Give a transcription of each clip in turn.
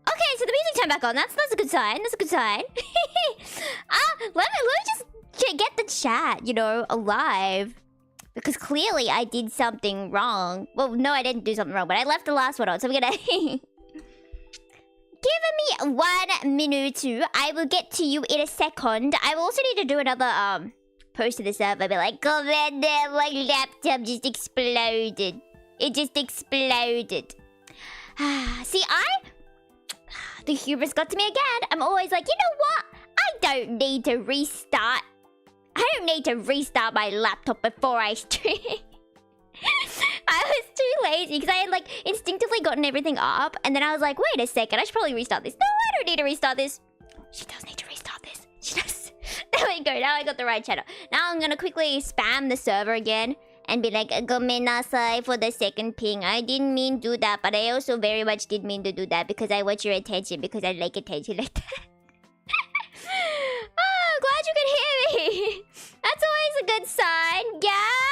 Okay, so the music turned back on. That's a good sign. That's a good sign. Let me just get the chat, you know, alive. Because clearly I did something wrong. Well, no, I didn't do something wrong, but I left the last one on, so we're gonna... Give me 1 minute. I will get to you in a second. I will also need to do another post to the server. Be like, Commander, my laptop just exploded. It just exploded. See, the hubris got to me again. I'm always like, you know what? I don't need to restart. I don't need to restart my laptop before I stream. I was too lazy because I had like instinctively gotten everything up, and then I was like, wait a second, I should probably restart this. No, I don't need to restart this. She does need to restart this. She does. There we go. Now I got the right channel. Now I'm gonna quickly spam the server again and be like, gomenasai for the second ping. I didn't mean to do that, but I also very much did mean to do that because I want your attention, because I like attention like that. Oh, I'm glad you could hear me. That's always a good sign. Yeah.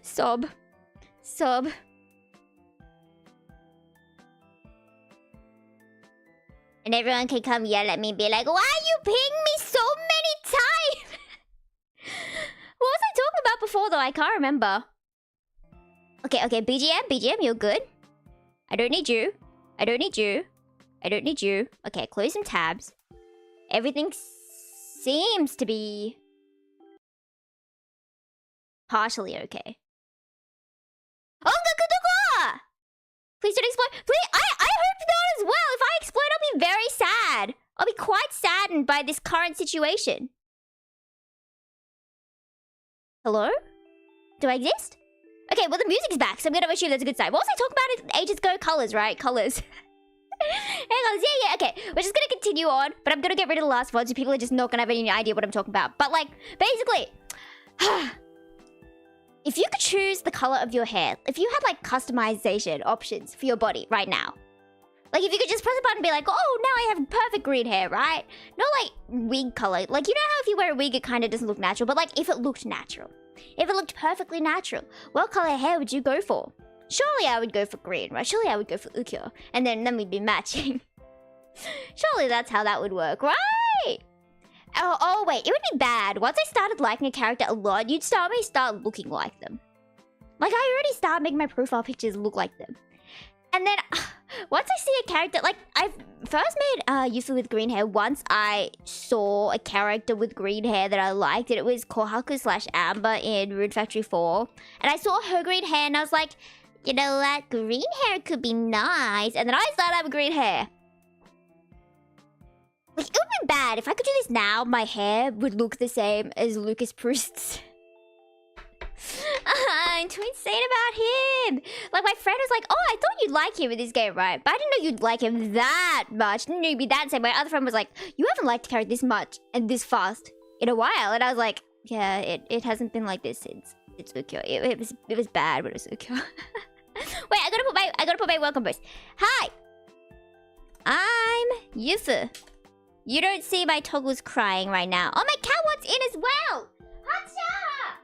Sob. Sob. And everyone can come yell at me and be like, why you ping me so many times? What was I talking about before though? I can't remember. Okay, BGM, you're good. I don't need you. I don't need you. I don't need you. Okay, close some tabs. Everything seems to be partially okay. Oh, please don't explode. Please, I hope not as well. If I explode, I'll be very sad. I'll be quite saddened by this current situation. Hello? Do I exist? Okay, well the music's back, so I'm gonna assume that's a good sign. What was I talking about ages ago? Colors, right? Colors. Yeah, okay. We're just gonna continue on, but I'm gonna get rid of the last one so people are just not gonna have any idea what I'm talking about. But like, basically, if you could choose the color of your hair, if you had like customization options for your body right now, like if you could just press a button and be like, oh, now I have perfect green hair, right? Not like wig color. Like, you know how if you wear a wig, it kind of doesn't look natural, but like if it looked natural, if it looked perfectly natural, what color hair would you go for? Surely I would go for green, right? Surely I would go for Ukyo, and then we'd be matching. Surely that's how that would work, right? Oh, wait, it would be bad. Once I started liking a character a lot, you'd start looking like them. Like, I already started making my profile pictures look like them. And then, once I see a character, like, I first made Yufu with green hair once I saw a character with green hair that I liked, and it was Kohaku/Amber in Rude Factory 4. And I saw her green hair, and I was like, you know what? Green hair could be nice. And then I started having green hair. Like, it would be bad. If I could do this now, my hair would look the same as Lucas Proust's. I'm too insane about him. Like, my friend was like, oh, I thought you'd like him in this game, right? But I didn't know you'd like him that much. I didn't know you'd be that same. My other friend was like, you haven't liked a character this much and this fast in a while. And I was like, yeah, it hasn't been like this since it's Ukyo. It was bad when it was Ukyo. Wait, I gotta put my welcome post. Hi, I'm Yufu. You don't see my toggles crying right now. Oh, my cat wants in as well. Hacha!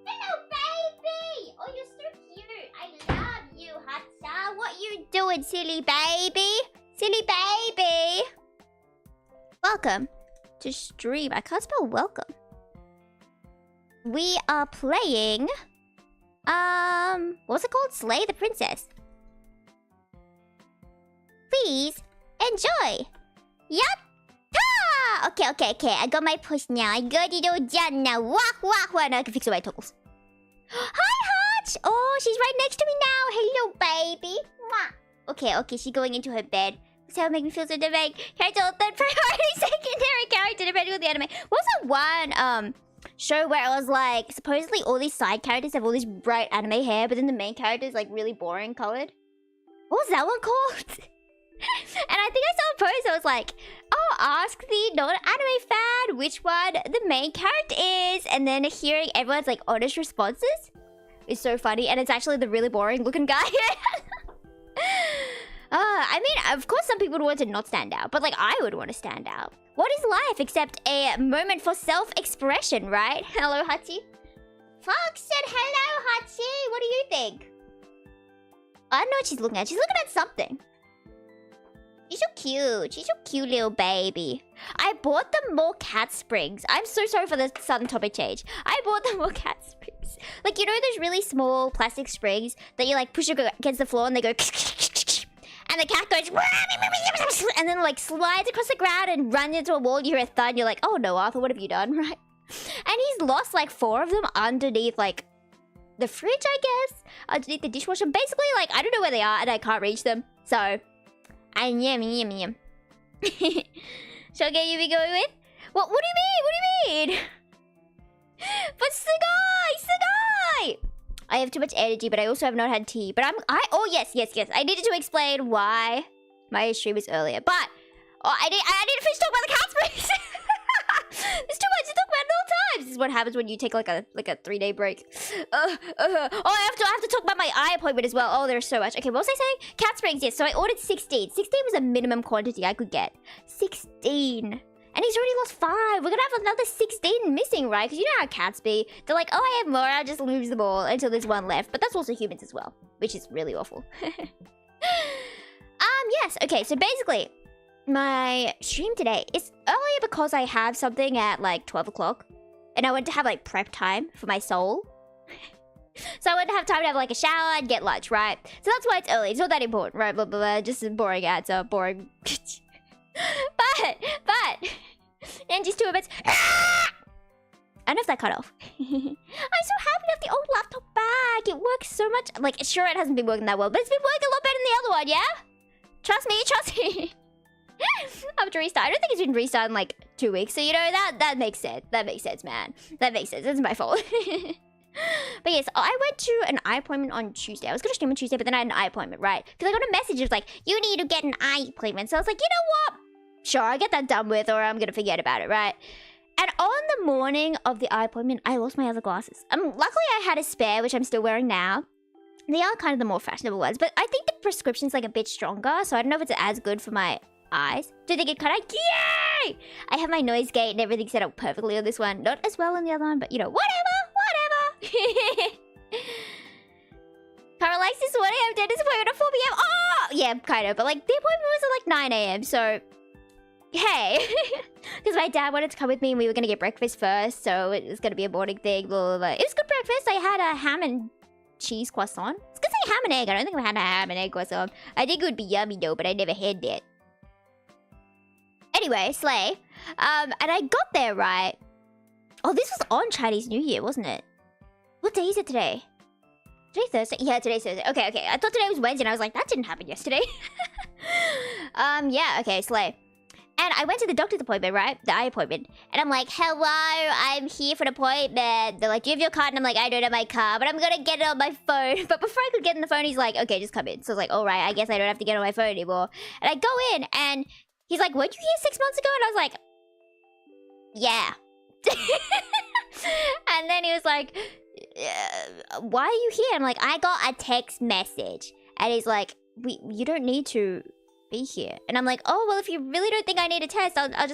Hello, baby. Oh, you're so cute. I love you, Hacha. What you doing, silly baby? Silly baby. Welcome to stream. I can't spell welcome. We are playing... what's it called? Slay the Princess. Please enjoy. Yup. Okay. I got my push now. I got it all done now. Walk. Now I can fix my toggles. Hi, Hutch. Oh, she's right next to me now. Hello, baby. Mwah. Okay. She's going into her bed. That would make me feel so dramatic. Character third priority, secondary character, depending on the anime. What was that one show where it was like supposedly all these side characters have all this bright anime hair, but then the main character is like really boring colored? What was that one called? And I think I saw a post that was like, oh, ask the non-anime fan which one the main character is, and then hearing everyone's like honest responses is so funny, and it's actually the really boring looking guy. I mean, of course some people would want to not stand out, but like I would want to stand out. What is life except a moment for self-expression, right? Hello, Hachi. Fox said hello, Hachi. What do you think? I don't know what she's looking at. She's looking at something. She's so cute. She's so cute, little baby. I bought them more cat springs. I'm so sorry for the sudden topic change. I bought them more cat springs. Like, you know those really small plastic springs that you like push against the floor and they go and the cat goes and then like slides across the ground and runs into a wall. You hear a thud and you're like, oh no, Arthur, what have you done, right? And he's lost like 4 of them underneath like the fridge, I guess, underneath the dishwasher. Basically, like, I don't know where they are and I can't reach them. So, yum. So, okay, you be going with? What do you mean? But Sugai! I have too much energy, but I also have not had tea. But oh, yes. I needed to explain why my stream is earlier. But, I need to finish talking about the cat springs. There's too much to talk about at all times. This is what happens when you take like a 3-day break. Oh, I have to talk about my eye appointment as well. Oh, there's so much. Okay, what was I saying? Cat springs, yes. So I ordered 16. 16 was a minimum quantity I could get. 16. And he's already lost 5. We're gonna have another 16 missing, right? Because you know how cats be. They're like, oh, I have more. I'll just lose them all until there's 1 left. But that's also humans as well, which is really awful. Yes. Okay, so basically, my stream today is earlier because I have something at like 12 o'clock. And I want to have like prep time for my soul. So I want to have time to have like a shower and get lunch, right? So that's why it's early. It's not that important, right? Blah, blah, blah. Just a boring answer. Boring. but. And just 2 events. I don't know if that cut off. I'm so happy to have the old laptop back. It works so much. Like, sure, it hasn't been working that well, but it's been working a lot better than the other one, yeah? Trust me. I have to restart. I don't think it's been restarted in like 2 weeks. So, you know, that makes sense. That makes sense, man. That makes sense. It's my fault. But yes, I went to an eye appointment on Tuesday. I was going to stream on Tuesday, but then I had an eye appointment, right? Because I got a message. It was like, you need to get an eye appointment. So I was like, you know what? Sure, I'll get that done with or I'm going to forget about it, right? And on the morning of the eye appointment, I lost my other glasses. Luckily, I had a spare, which I'm still wearing now. They are kind of the more fashionable ones, but I think the prescription's like a bit stronger, so I don't know if it's as good for my eyes. Do they get cut out? Yay! I have my noise gate and everything set up perfectly on this one. Not as well on the other one, but you know, whatever! Kara likes this 1 a.m. dentist appointment at 4 p.m. Oh! Yeah, kind of, but like the appointment was at like 9 a.m., so... Hey! Because my dad wanted to come with me and we were going to get breakfast first, so it was going to be a morning thing, blah, blah, blah. It was good breakfast. I had a ham and cheese croissant. I was going to say ham and egg. I don't think I had a ham and egg croissant. I think it would be yummy though, but I never had it. Anyway, slay. And I got there, right? Oh, this was on Chinese New Year, wasn't it? What day is it today? Today Thursday? Yeah, today's Thursday. Okay. I thought today was Wednesday and I was like, that didn't happen yesterday. Yeah, okay, slay. And I went to the doctor's appointment, right? The eye appointment. And I'm like, hello, I'm here for an appointment. They're like, do you have your card? And I'm like, I don't have my card, but I'm gonna get it on my phone. But before I could get in the phone, he's like, okay, just come in. So I was like, all right, I guess I don't have to get on my phone anymore. And I go in and he's like, weren't you here 6 months ago? And I was like, yeah. And then he was like, why are you here? I'm like, I got a text message. And he's like, you don't need to be here. And I'm like, oh, well, if you really don't think I need a test, I'll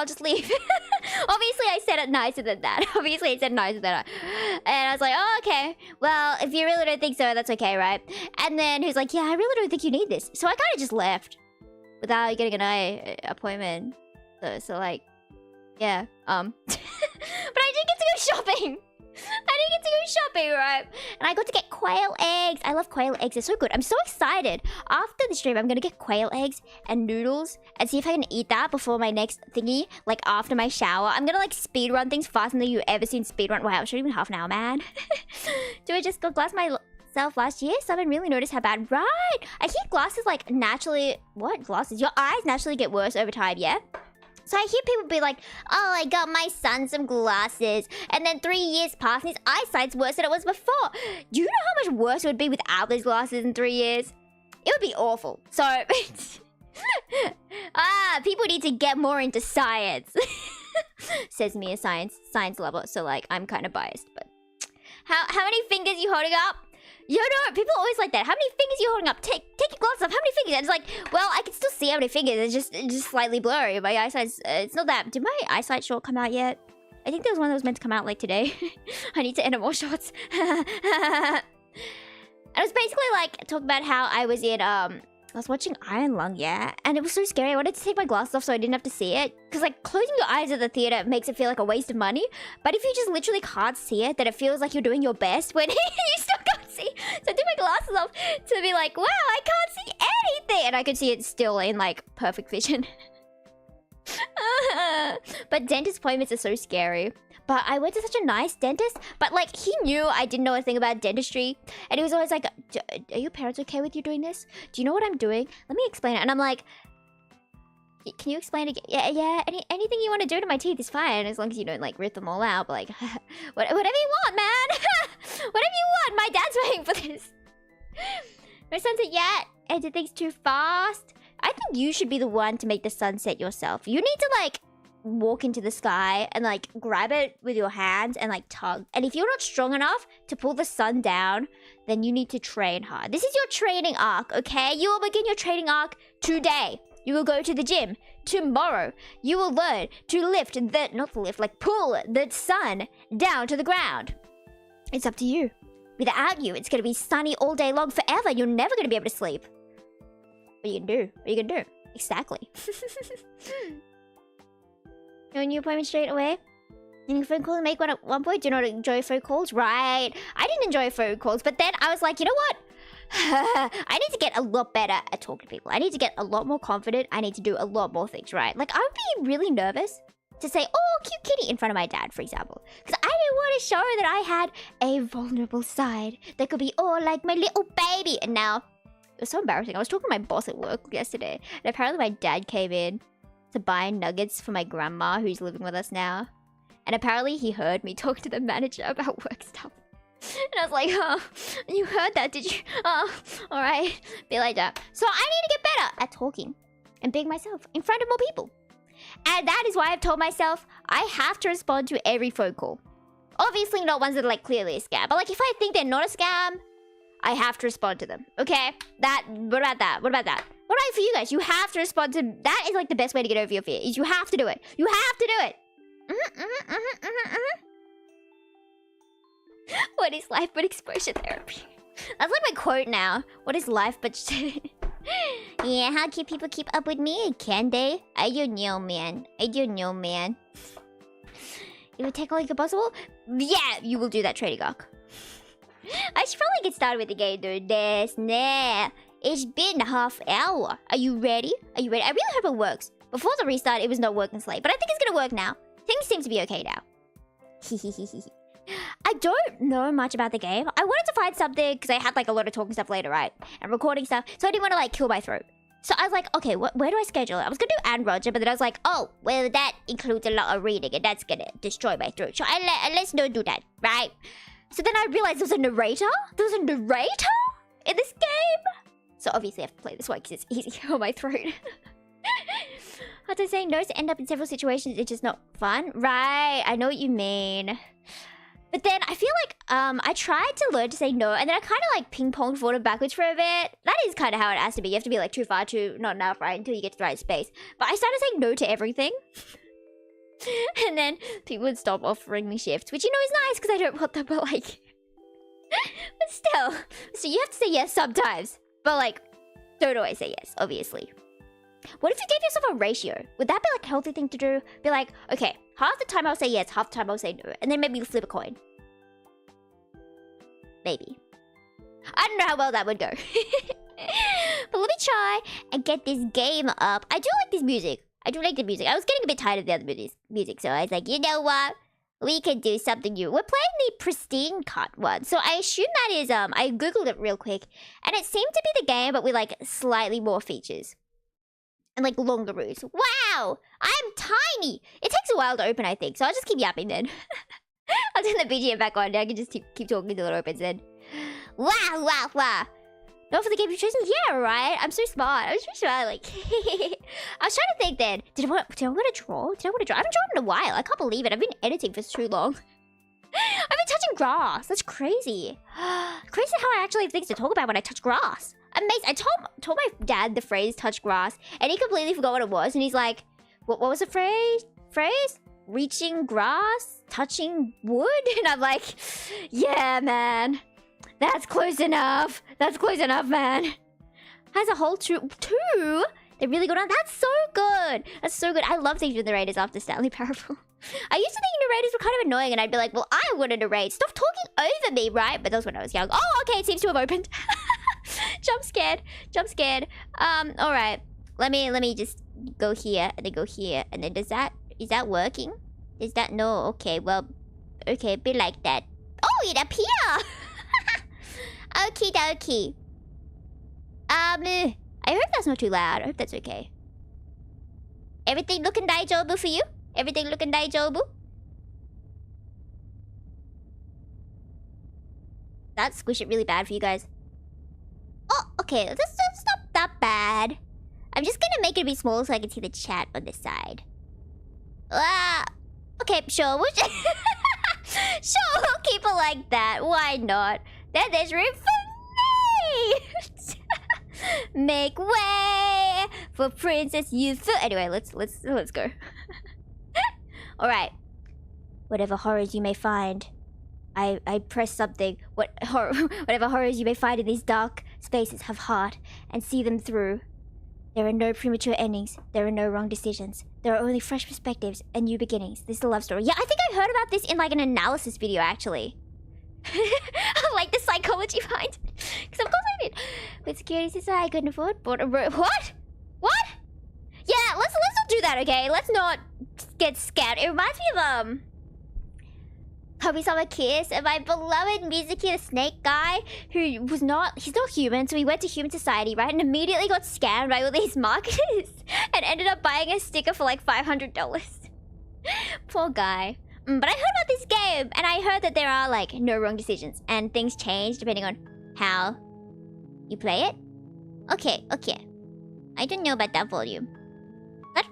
just leave. Obviously, I said it nicer than that. And I was like, oh, okay. Well, if you really don't think so, that's okay, right? And then he was like, yeah, I really don't think you need this. So I kind of just left without getting an eye appointment. So like, yeah. But I did get to go shopping. Right? And I got to get quail eggs. I love quail eggs. They're so good. I'm so excited. After the stream, I'm going to get quail eggs and noodles and see if I can eat that before my next thingy, like after my shower. I'm going to like speed run things faster than you've ever seen speed run. Wow, it's not even half an hour, man. Do I just got glass myself last year? Someone really noticed how bad. Right. I hear glasses like naturally... What? Glasses? Your eyes naturally get worse over time, yeah? So I hear people be like, oh, I got my son some glasses. And then 3 years pass and his eyesight's worse than it was before. Do you know how much worse it would be without those glasses in 3 years? It would be awful. So, people need to get more into science. Says me, a science lover. So, like, I'm kind of biased. But how many fingers you holding up? You know, people are always like that. How many fingers are you holding up? Take your glasses off. How many fingers? And it's like, well, I can still see how many fingers. It's just slightly blurry. My eyesight's it's not that. Did my eyesight short come out yet? I think there was one that was meant to come out like today. I need to edit more shots. And it was basically like talk about how I was in I was watching Iron Lung, yeah, and it was so scary. I wanted to take my glasses off so I didn't have to see it. Because, like, closing your eyes at the theater makes it feel like a waste of money. But if you just literally can't see it, then it feels like you're doing your best when you still can't see. So I took my glasses off to be like, wow, I can't see anything. And I could see it still in, like, perfect vision. But dentist appointments are so scary. But I went to such a nice dentist. But, like, he knew I didn't know a thing about dentistry. And he was always like, are your parents okay with you doing this? Do you know what I'm doing? Let me explain it. And I'm like, can you explain it again? Yeah. Anything you want to do to my teeth is fine. As long as you don't, like, rip them all out. But, like, whatever you want, man. Whatever you want. My dad's waiting for this. No sunset yet. I did things too fast. I think you should be the one to make the sunset yourself. You need to, like, walk into the sky and like grab it with your hands and like tug. And if you're not strong enough to pull the sun down, then you need to train hard. This is your training arc, okay? You will begin your training arc today. You will go to the gym. Tomorrow, you will learn to lift the, not lift, like pull the sun down to the ground. It's up to you. Without you, it's going to be sunny all day long forever. You're never going to be able to sleep. What are you going to do? What are you going to do? Exactly. No new appointment straight away? Didn't phone call make one at one point? Do you not enjoy phone calls? Right. I didn't enjoy phone calls, but then I was like, you know what? I need to get a lot better at talking to people. I need to get a lot more confident. I need to do a lot more things, right? Like, I would be really nervous to say, oh, cute kitty, in front of my dad, for example. Because I didn't want to show that I had a vulnerable side that could be, oh, like my little baby. And now, it was so embarrassing. I was talking to my boss at work yesterday, and apparently my dad came in to buy nuggets for my grandma who's living with us now. And apparently he heard me talk to the manager about work stuff. And I was like, oh, you heard that, did you? Oh, alright. Be like that. So I need to get better at talking and being myself in front of more people. And that is why I've told myself I have to respond to every phone call. Obviously not ones that are like clearly a scam. But like if I think they're not a scam, I have to respond to them. Okay? What about that? What about that? What about for you guys? You have to respond to... That is like the best way to get over your fear. Is you have to do it. You have to do it. What is life but exposure therapy? That's like my quote now. What is life but... Yeah, how can people keep up with me? Can they? I don't know, man. I don't know, man. It would take all like possible? Yeah, you will do that trading arc. I should probably get started with the game, dude. Nah. It's been half hour. Are you ready? Are you ready? I really hope it works. Before the restart, it was not working late, but I think it's gonna work now. Things seem to be okay now. I don't know much about the game. I wanted to find something because I had like a lot of talking stuff later, right? And recording stuff, so I didn't want to like kill my throat. So I was like, okay, where do I schedule it? I was gonna do Anne Roger, but then I was like, oh, well, that includes a lot of reading, and that's gonna destroy my throat. So let's not do that, right? So then I realized there was a narrator. There was a narrator in this game. So obviously I have to play this one because it's easier on my throat. After saying no to end up in several situations, it's just not fun. Right, I know what you mean. But then I feel like I tried to learn to say no, and then I kind of like ping-ponged forward and backwards for a bit. That is kind of how it has to be. You have to be like too far, not enough, right? Until you get to the right space. But I started saying no to everything. And then people would stop offering me shifts, which, you know, is nice because I don't want them, but like... But still. So you have to say yes sometimes. But like, don't always say yes, obviously. What if you gave yourself a ratio? Would that be like a healthy thing to do? Be like, okay, half the time I'll say yes, half the time I'll say no. And then maybe you flip a coin. Maybe. I don't know how well that would go. But let me try and get this game up. I do like this music. I do like the music. I was getting a bit tired of the other music, so I was like, you know what? We can do something new. We're playing the pristine cut one. So I assume that is, I googled it real quick. And it seemed to be the game, but with like slightly more features. And like longer routes. Wow! I'm tiny! It takes a while to open, I think. So I'll just keep yapping then. I'll turn the BGM back on. I can just keep talking until it opens then. Wow. Not for the game you've chosen? Yeah, right. I'm so smart. I'm so smart. Like, I was trying to think then. Did I want to draw? I haven't drawn in a while. I can't believe it. I've been editing for too long. I've been touching grass. That's crazy. Crazy how I actually have things to talk about when I touch grass. Amazing. I told my dad the phrase touch grass, and he completely forgot what it was. And he's like, what was the phrase? Reaching grass? Touching wood? And I'm like, yeah, man. That's close enough. That's close enough, man. Has a whole two? They're really good on. That's so good. That's so good. I love thinking narrators after Stanley Parable. I used to think narrators were kind of annoying, and I'd be like, well, I want to narrate. Stop talking over me, right? But that was when I was young. Oh, okay. It seems to have opened. Jump scared. Jump scared. All right. Let me just go here and then go here, and then is that working? Is that no? Okay. Well, okay. A bit like that. Oh, it appear. Okie dokie. I hope that's not too loud. I hope that's okay. Everything looking daijoubu for you? Everything looking daijoubu? That squish it really bad for you guys. Oh, okay. That's not that bad. I'm just gonna make it a bit smaller so I can see the chat on this side. Okay, sure. Sure, we'll keep it like that. Why not? Then there's room for me! Make way for Princess Yufu. Anyway, let's go. All right. Whatever horrors you may find, I press something. Whatever horrors you may find in these dark spaces, have heart and see them through. There are no premature endings. There are no wrong decisions. There are only fresh perspectives and new beginnings. This is a love story. Yeah, I think I heard about this in like an analysis video actually. Like the psychology behind it. Because of course I did. With security system I couldn't afford. What? Yeah, let's not do that, okay? Let's not get scared. It reminds me of Puppy Summer Kiss and my beloved Mizuki the snake guy who he's not human, so he went to human society, right? And immediately got scammed by all these marketers and ended up buying a sticker for like $500. Poor guy. But I heard about this game, and I heard that there are like no wrong decisions, and things change depending on how you play it. Okay. I don't know about that volume. What?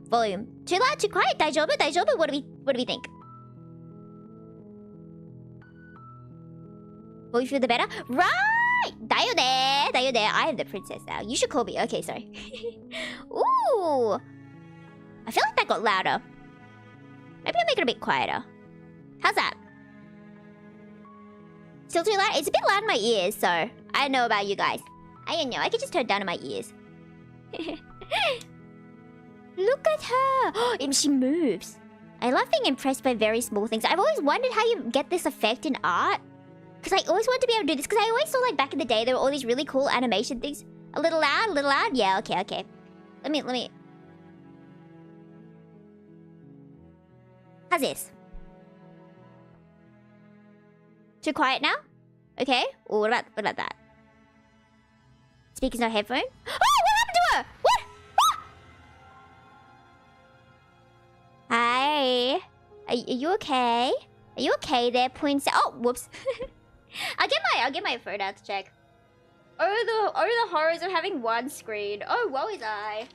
Volume. Too loud, too quiet? Daijoubu? What do we think? Will you feel the better? Right! Dayo there. I am the princess now. You should call me. Okay, sorry. Ooh. I feel like that got louder. Maybe I'll make it a bit quieter. How's that? Still too loud? It's a bit loud in my ears, so I don't know about you guys. I don't know. I could just turn down in my ears. Look at her. And she moves. I love being impressed by very small things. I've always wondered how you get this effect in art. Because I always wanted to be able to do this. Because I always saw like back in the day there were all these really cool animation things. A little loud? Yeah, okay. Let me... How's this? Too quiet now? Okay. Ooh, what about that? Speakers, no headphone? Oh, what happened to her? What? Ah! Hi. Are you okay? Are you okay there, Princess? Oh, whoops. I'll get my phone out to check. Oh, the horrors of having one screen. Oh, woe is I.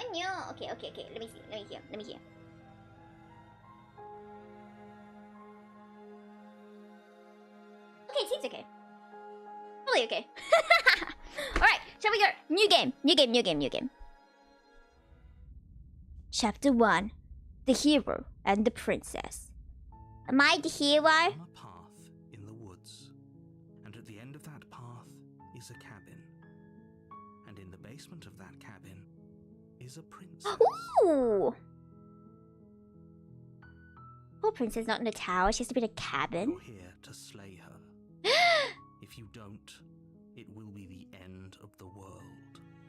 Oh no. Okay. Let me hear. Okay, it seems okay. Probably okay. Alright, shall we go? New game. Chapter 1. The Hero and the Princess. Am I the hero? On a path in the woods, and at the end of that path is a cabin. And in the basement of that cabin is a princess. Ooh! Poor princess, not in a tower. She has to be in a cabin. You're here to slay her. If you don't, it will be the end of the world.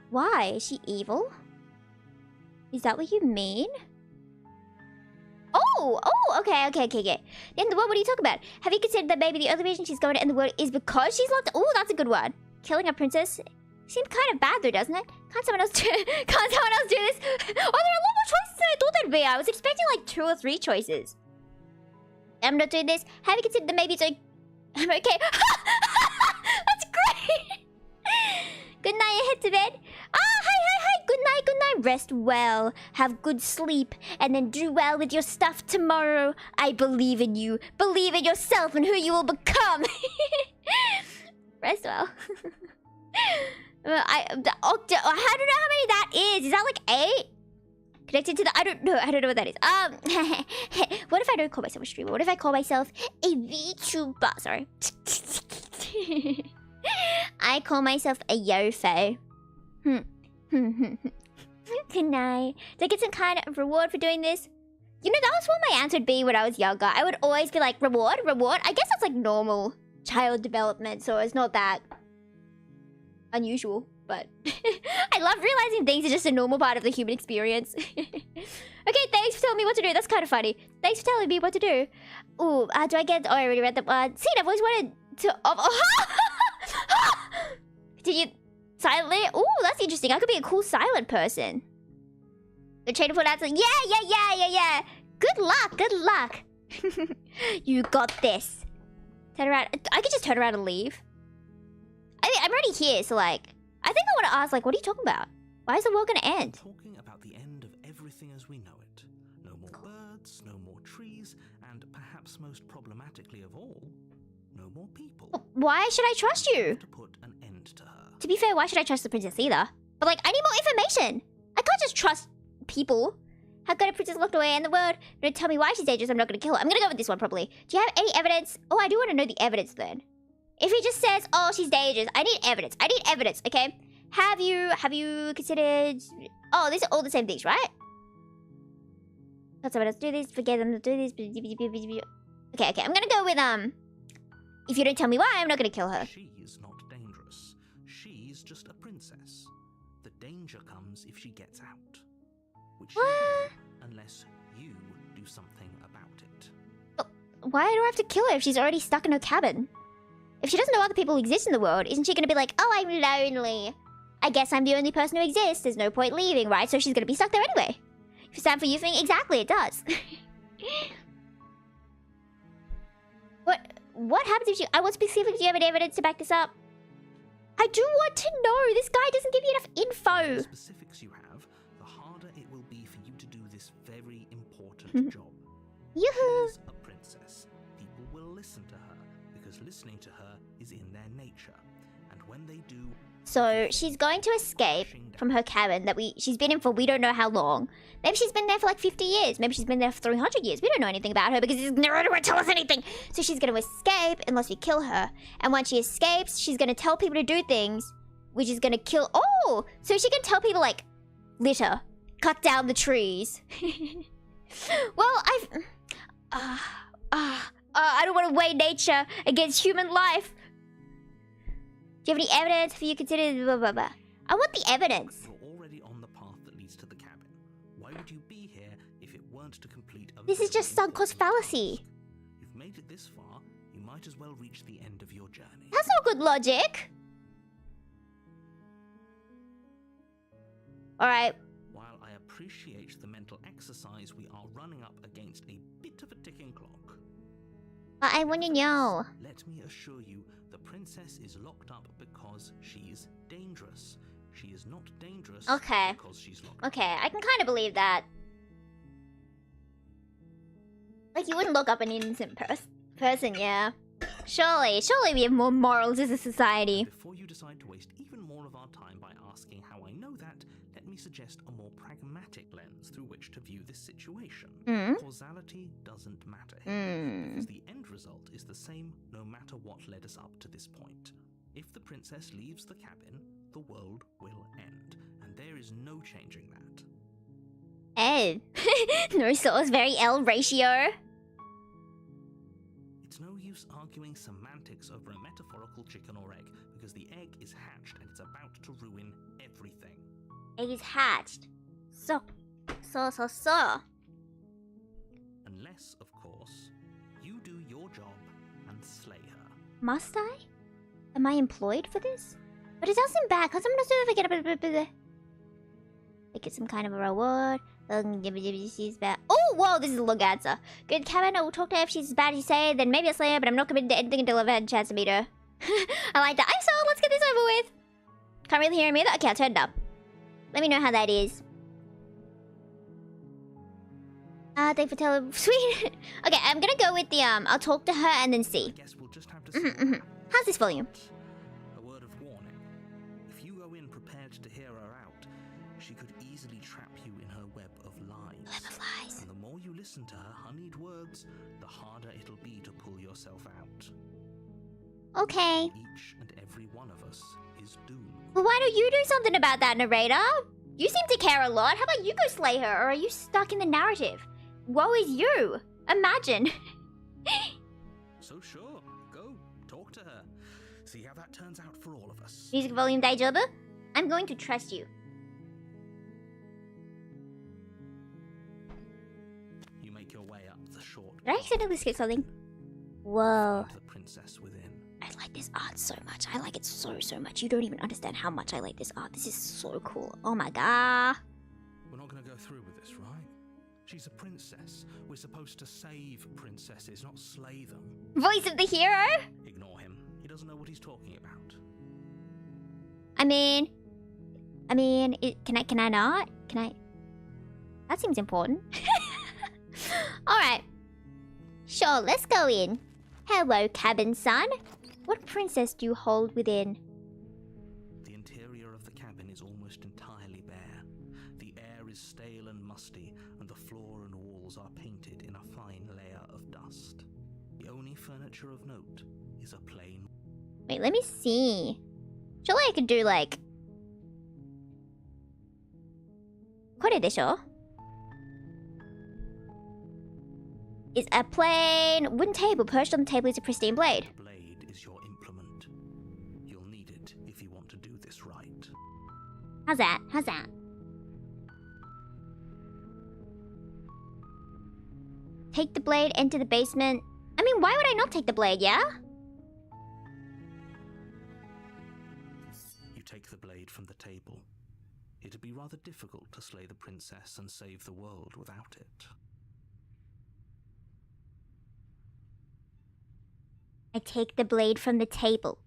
Why? Is she evil? Is that what you mean? Oh, okay. The end of the world, what are you talking about? Have you considered that maybe the only reason she's going to end the world is because she's locked? Oh, that's a good one. Killing a princess seemed kind of bad though, doesn't it? Can't someone else do this? Oh, there are a lot more choices than I thought there'd be. I was expecting like 2 or 3 choices. I'm not doing this. Have you considered that maybe it's like... I'm okay. That's great. Good night, head to bed. Ah, hi. good night, good night. Rest well, have good sleep, and then do well with your stuff tomorrow. I believe in you. Believe in yourself and who you will become. Rest well. I don't know how many that is. Is that like 8? Connected to the... I don't know what that is. What if I don't call myself a streamer? What if I call myself a VTuber? Sorry. I call myself a Yofo. Good night. Do I get some kind of reward for doing this? You know, that was what my answer would be when I was younger. I would always be like, reward? I guess that's like normal child development, so it's not that unusual. But I love realizing things are just a normal part of the human experience. Okay, thanks for telling me what to do. That's kind of funny. Thanks for telling me what to do. Ooh, do I get... Oh, I already read that one. See, I've always wanted to... Did you... Silently? Ooh, that's interesting. I could be a cool silent person. The trainer put out saying, yeah. Good luck. You got this. Turn around. I could just turn around and leave. I mean, I'm already here, so like... I think I want to ask, like, what are you talking about? Why is the world going to end? Talking about the end of everything as we know it. No more birds, no more trees, and perhaps most problematically of all, no more people. Why should I trust you? To put an end to her. To be fair, why should I trust the princess either? But like, I need more information. I can't just trust people. How got a princess locked away in the world? Don't tell me why she's dangerous. I'm not going to kill her. I'm going to go with this one probably. Do you have any evidence? Oh, I do want to know the evidence then. If he just says, oh, she's dangerous, I need evidence, okay? Have you considered... Oh, these are all the same things, right? Let someone else do this, forget them to do this. Okay, I'm gonna go with, if you don't tell me why, I'm not gonna kill her. She's not dangerous. She's just a princess. The danger comes if she gets out. Which she will, unless you do something about it. But why do I have to kill her if she's already stuck in her cabin? If she doesn't know other people exist in the world, isn't she gonna be like, oh, I'm lonely. I guess I'm the only person who exists. There's no point leaving, right? So she's gonna be stuck there anyway. If it's time for you thing, exactly, it does. What happens if you... What specifically do you have any evidence to back this up? I do want to know. This guy doesn't give you enough info. The specifics you have, the harder it will be for you to do this very important job. Yoo-hoo! She's a princess. People will listen to her because listening to her is in their nature. And when they do... So she's going to escape from her cabin that she's been in for we don't know how long. Maybe she's been there for like 50 years. Maybe she's been there for 300 years. We don't know anything about her because no one will tell us anything. So she's going to escape unless we kill her. And once she escapes, she's going to tell people to do things, which is going to kill... Oh! So she can tell people like, litter, cut down the trees. Well, I don't want to weigh nature against human life. Do you have any evidence for you consider blah, blah, blah? I want the evidence. You're already on the path that leads to the cabin. Why would you be here if it weren't to complete a... This is just sunk cost fallacy. You've made it this far, you might as well reach the end of your journey. That's not good logic. Alright. While I appreciate the mental exercise, we are running up against a bit of a ticking clock. But I want to know. Let me assure you, the princess is locked up because she's dangerous. She is not dangerous because she's locked up. Okay, I can kind of believe that. Like, you wouldn't lock up an innocent person, yeah. Surely we have more morals as a society. Before you decide to waste even more of our time by asking how I know that, let me suggest a more pragmatic lens through which to view this situation. Causality doesn't matter here, because the end result is the same no matter what led us up to this point. If the princess leaves the cabin, the world will end, and there is no changing that. Oh. Norso's very L ratio. It's no use arguing semantics over a metaphorical chicken or egg, because the egg is hatched and it's about to ruin everything. Egg is hatched. So. Unless, of course, you do your job and slay her. Must I? Am I employed for this? But it doesn't back, because I'm not sure if I get some kind of a reward. She's bad. Oh, whoa, this is a long answer. Good cabin, I will talk to her if she's as bad as you say, then maybe I'll slay her, but I'm not committed to anything until I've had a chance to meet her. I like that. I'm so, let's get this over with. Can't really hear me either. Okay, I'll turn it up. Let me know how that is. Thanks for telling. Sweet. Okay, I'm gonna go with the I'll talk to her and then see. I guess we'll just have to How's this volume? A word of warning. If you go in prepared to hear her out, she could easily trap you in her web of lies. Web of lies. And the more you listen to her honeyed words, the harder it'll be to pull yourself out. Okay. Each and every one of us is doomed. Well, why don't you do something about that, narrator? You seem to care a lot. How about you go slay her, or are you stuck in the narrative? Woe is you. Imagine. So sure, go talk to her. See how that turns out for all of us. Music volume daijoubu? I'm going to trust you. You make your way up the short. Did I accidentally skip something? Whoa. The princess within. I like this art so much. I like it so much. You don't even understand how much I like this art. This is so cool. Oh my god. We're not going to go through with this, right? She's a princess. We're supposed to save princesses, not slay them. Voice of the hero? Ignore him. He doesn't know what he's talking about. I mean, can I not? Can I? That seems important. Alright. Sure, let's go in. Hello, cabin son. What princess do you hold within? The interior of the cabin is almost entirely bare. The air is stale and musty, and the floor and walls are painted in a fine layer of dust. The only furniture of note is a plain... Wait, let me see. Surely I could do like... これでしょ? Is a plain wooden table. Perched on the table is a pristine blade. The blade is your implement. You'll need it if you want to do this right. How's that? How's that? Take the blade, enter the basement. I mean, why would I not take the blade, yeah? You take the blade from the table. It'd be rather difficult to slay the princess and save the world without it. I take the blade from the table.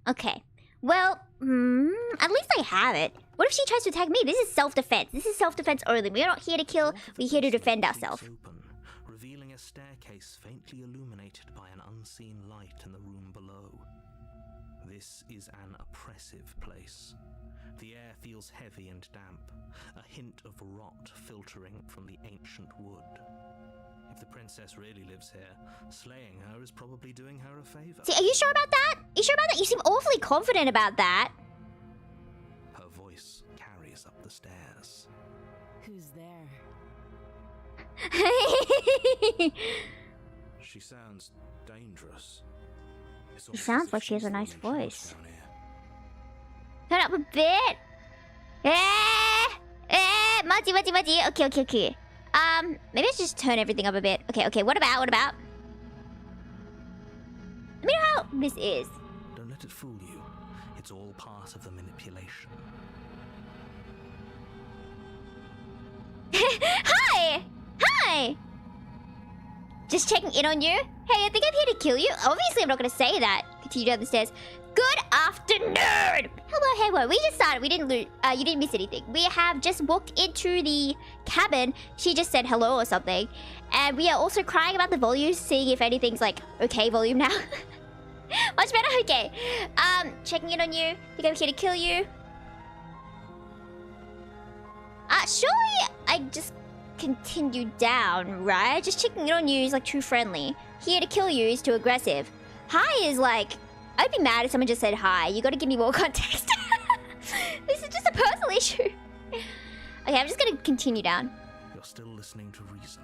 Okay. Well, at least I have it. What if she tries to attack me? This is self-defense. This is self-defense only. We're not here to kill. We're here to defend ourselves. Open, revealing a staircase faintly illuminated by an unseen light in the room below. This is an oppressive place. The air feels heavy and damp, a hint of rot filtering from the ancient wood. If the princess really lives here, slaying her is probably doing her a favor. See, are you sure about that? Are you sure about that? You seem awfully confident about that. Her voice carries up the stairs. Who's there? She sounds dangerous. She sounds like she has a nice voice. Turn up a bit. Machi. Okay. Maybe I should just turn everything up a bit. Okay. What about? Let me know how this is. Don't let it fool you. It's all part of the manipulation. Hi! Just checking in on you. Hey, I think I'm here to kill you. Obviously, I'm not going to say that. Continue down the stairs. Good afternoon! Hello. We just started. We didn't lose. You didn't miss anything. We have just walked into the cabin. She just said hello or something. And we are also crying about the volume, seeing if anything's like, okay, volume now. Much better? Okay. Checking in on you. Think I'm here to kill you. Surely I just continue down, right? Just checking in on you is like too friendly. Here to kill you is too aggressive. Hi is like... I'd be mad if someone just said hi. You gotta give me more context. This is just a personal issue. Okay, I'm just gonna continue down. You're still listening to reason.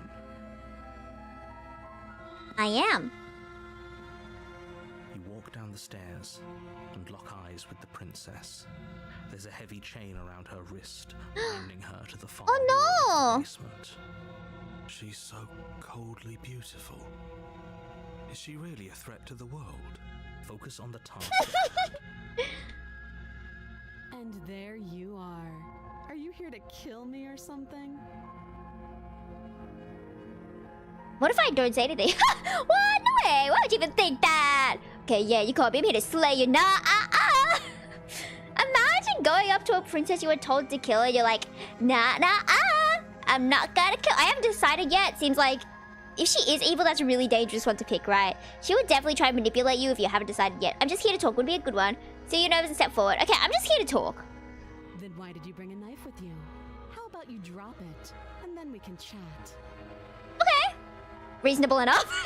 I am. You walk down the stairs and lock eyes with the princess. There's a heavy chain around her wrist, binding her to the far wall of the basement. She's so coldly beautiful. Is she really a threat to the world? Focus on the task. And there you are. Are you here to kill me or something? What if I don't say anything? What? No way! Why would you even think that? Okay, yeah, you called me. I'm here to slay you. Nah, Imagine going up to a princess you were told to kill and you're like, nah, I'm not gonna kill. I haven't decided yet. Seems like if she is evil, that's a really dangerous one to pick, right? She would definitely try and manipulate you if you haven't decided yet. I'm just here to talk would be a good one. So you're nervous and step forward. Okay, I'm just here to talk. Then why did you bring a knife with you? How about you drop it, and then we can chat. Okay. Reasonable enough.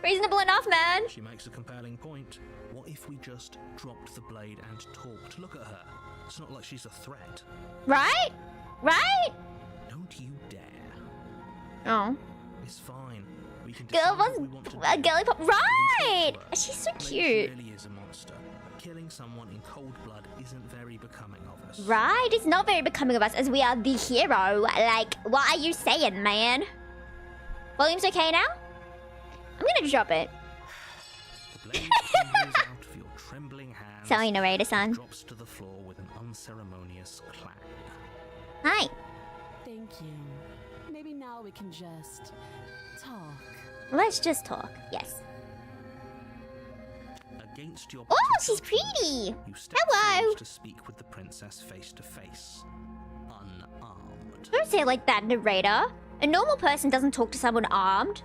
Reasonable enough, man. She makes a compelling point. What if we just dropped the blade and talked? Look at her. It's not like she's a threat. Right? Right? Don't you dare. Oh. It's fine. We can Girl decide what was we want to a do. girly pop. Right! She's so Maybe cute. She really is a monster. Killing someone in cold blood isn't very becoming of us. Right? It's not very becoming of us as we are the hero. Like, what are you saying, man? Volume's okay now? I'm gonna drop it. The blade tumbles out of your trembling hands. Sorry, narrator son. Drops to the floor with an unceremonious clang. Hi. Thank you. Maybe now we can just talk. Let's just talk. Yes. Against your Oh, better she's judgment, pretty. You step Hello. forward to speak with the princess face to face, unarmed. Don't say it like that, narrator. A normal person doesn't talk to someone armed.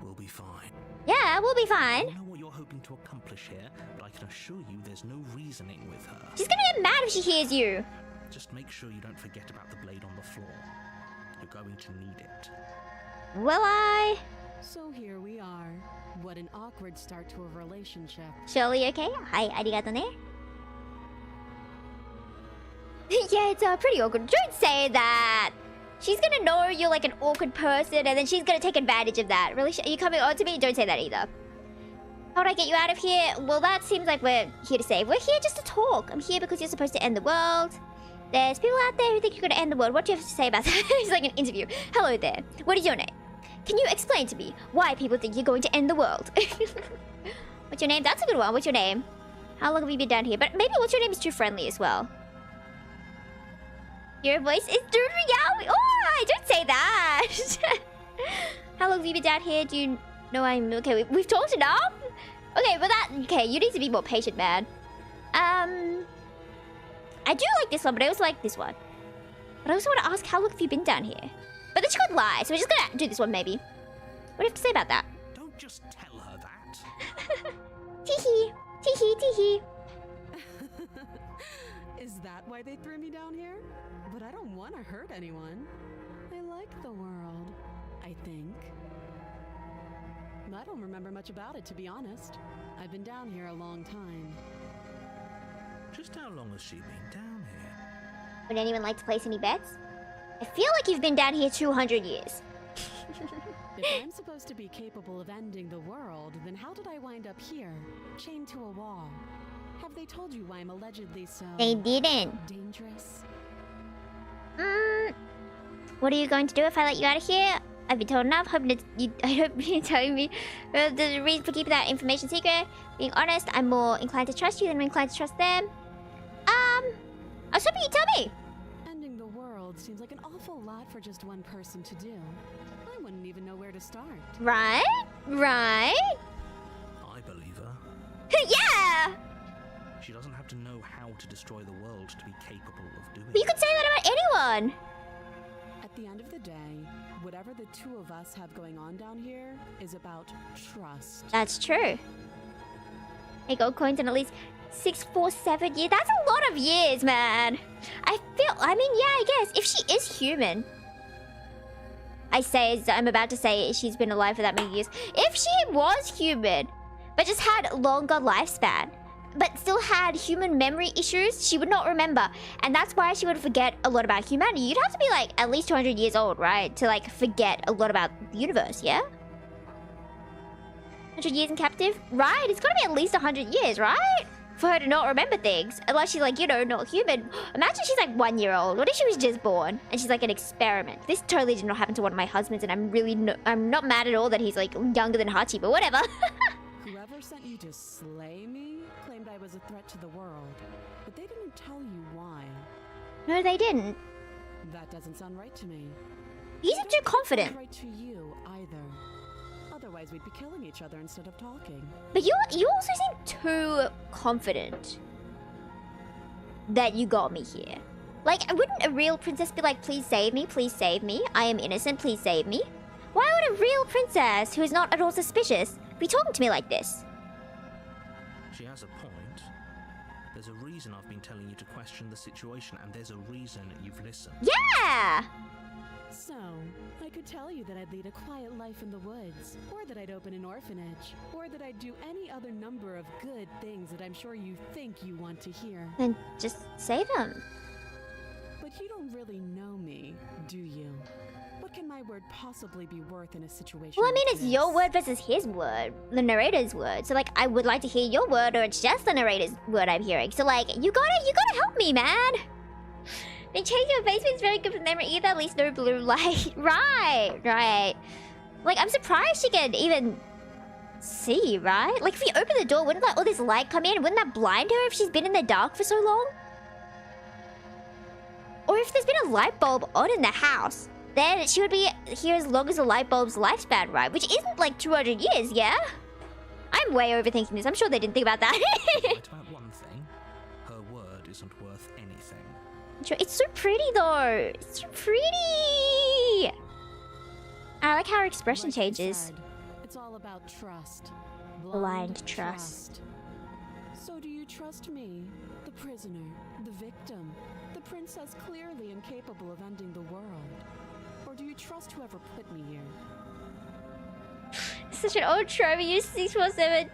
We'll be fine. Yeah, we'll be I fine. don't know what you're hoping to accomplish here, but I can assure you there's no reasoning with her. She's gonna get mad if she hears you. Just make sure you don't forget about the blade on the floor. You're going to need it. Will I? So here we are. What an awkward start to a relationship. Surely okay? Hi, arigato ne. Yeah, it's pretty awkward. Don't say that. She's gonna know you're like an awkward person and then she's gonna take advantage of that. Really? Are you coming on to me? Don't say that either. How would I get you out of here? Well, that seems like we're here to save. We're here just to talk. I'm here because you're supposed to end the world. There's people out there who think you're gonna end the world. What do you have to say about that? It's like an interview. Hello there. What is your name? Can you explain to me why people think you're going to end the world? What's your name? That's a good one. What's your name? How long have you been down here? But maybe what's your name is too friendly as well. Your voice is Meow. Oh, don't say that. How long have you been down here? Do you know I'm okay? We've talked enough. Okay, but okay. You need to be more patient, man. I do like this one, but I also like this one. But I also want to ask, how long have you been down here? But then she could lie, so we're just gonna do this one, maybe. What do you have to say about that? Don't just tell her that. Teehee. Teehee, teehee. Is that why they threw me down here? But I don't want to hurt anyone. I like the world, I think. I don't remember much about it, to be honest. I've been down here a long time. Just how long has she been down here? Would anyone like to place any bets? I feel like you've been down here 200 years. If I'm supposed to be capable of ending the world, then how did I wind up here, chained to a wall? Have they told you why I'm allegedly so... They didn't. dangerous? What are you going to do if I let you out of here? I've been told enough. I hope you're telling me the reason for keeping that information secret. Being honest, I'm more inclined to trust you than I'm inclined to trust them. I was hoping you'd tell me. Ending the world seems like an awful lot for just one person to do. I wouldn't even know where to start. Right? Right? I believe her. Yeah! She doesn't have to know how to destroy the world to be capable of doing But you could say that about anyone. At the end of the day, whatever the two of us have going on down here is about trust. That's true. Hey, gold coins in at least 6, 4, 7 years. That's a lot of years, man. I mean, yeah, I guess. If she is human. I'm about to say she's been alive for that many years. If she was human, but just had longer lifespan, but still had human memory issues, she would not remember. And that's why she would forget a lot about humanity. You'd have to be like at least 200 years old, right? To like forget a lot about the universe, yeah? 100 years in captive? Right, it's gotta be at least 100 years, right? For her to not remember things. Unless she's like, you know, not human. Imagine she's like 1 year old. What if she was just born and she's like an experiment? This totally did not happen to one of my husbands, and I'm not mad at all that he's like younger than Hachi, but whatever. Whoever sent you to slay me claimed I was a threat to the world, but they didn't tell you why. No, they didn't. That doesn't sound right to me. He's too confident. Not right to you either. Otherwise, we'd be killing each other instead of talking. But you also seem too confident. that you got me here. Like, wouldn't a real princess be like, please save me, I am innocent, please save me? Why would a real princess, who is not at all suspicious, be talking to me like this? She has a point. There's a reason I've been telling you to question the situation, and there's a reason you've listened. Yeah! So, I could tell you that I'd lead a quiet life in the woods, or that I'd open an orphanage, or that I'd do any other number of good things that I'm sure you think you want to hear. Then just say them. But you don't really know me, do you? What can my word possibly be worth in a situation Well, I mean, like it's this? your word versus his word, the narrator's word. So, like, I would like to hear your word, or it's just the narrator's word I'm hearing. So, like, you gotta help me, man. They change your basement is very good for them either, at least no blue light. Right. Like, I'm surprised she can even see, right? Like, if we open the door, wouldn't like all this light come in? Wouldn't that blind her if she's been in the dark for so long? Or if there's been a light bulb on in the house, then she would be here as long as the light bulb's lifespan, right? Which isn't like 200 years, yeah? I'm way overthinking this. I'm sure they didn't think about that. Right about one thing, her word isn't worth anything. It's so pretty, though. It's so pretty. I like how her expression Like you changes. said, it's all about trust. Blind trust. So do you trust me, the prisoner, the victim, the princess clearly incapable of ending the world? Or do you trust whoever put me here? Such an old trope. You're 647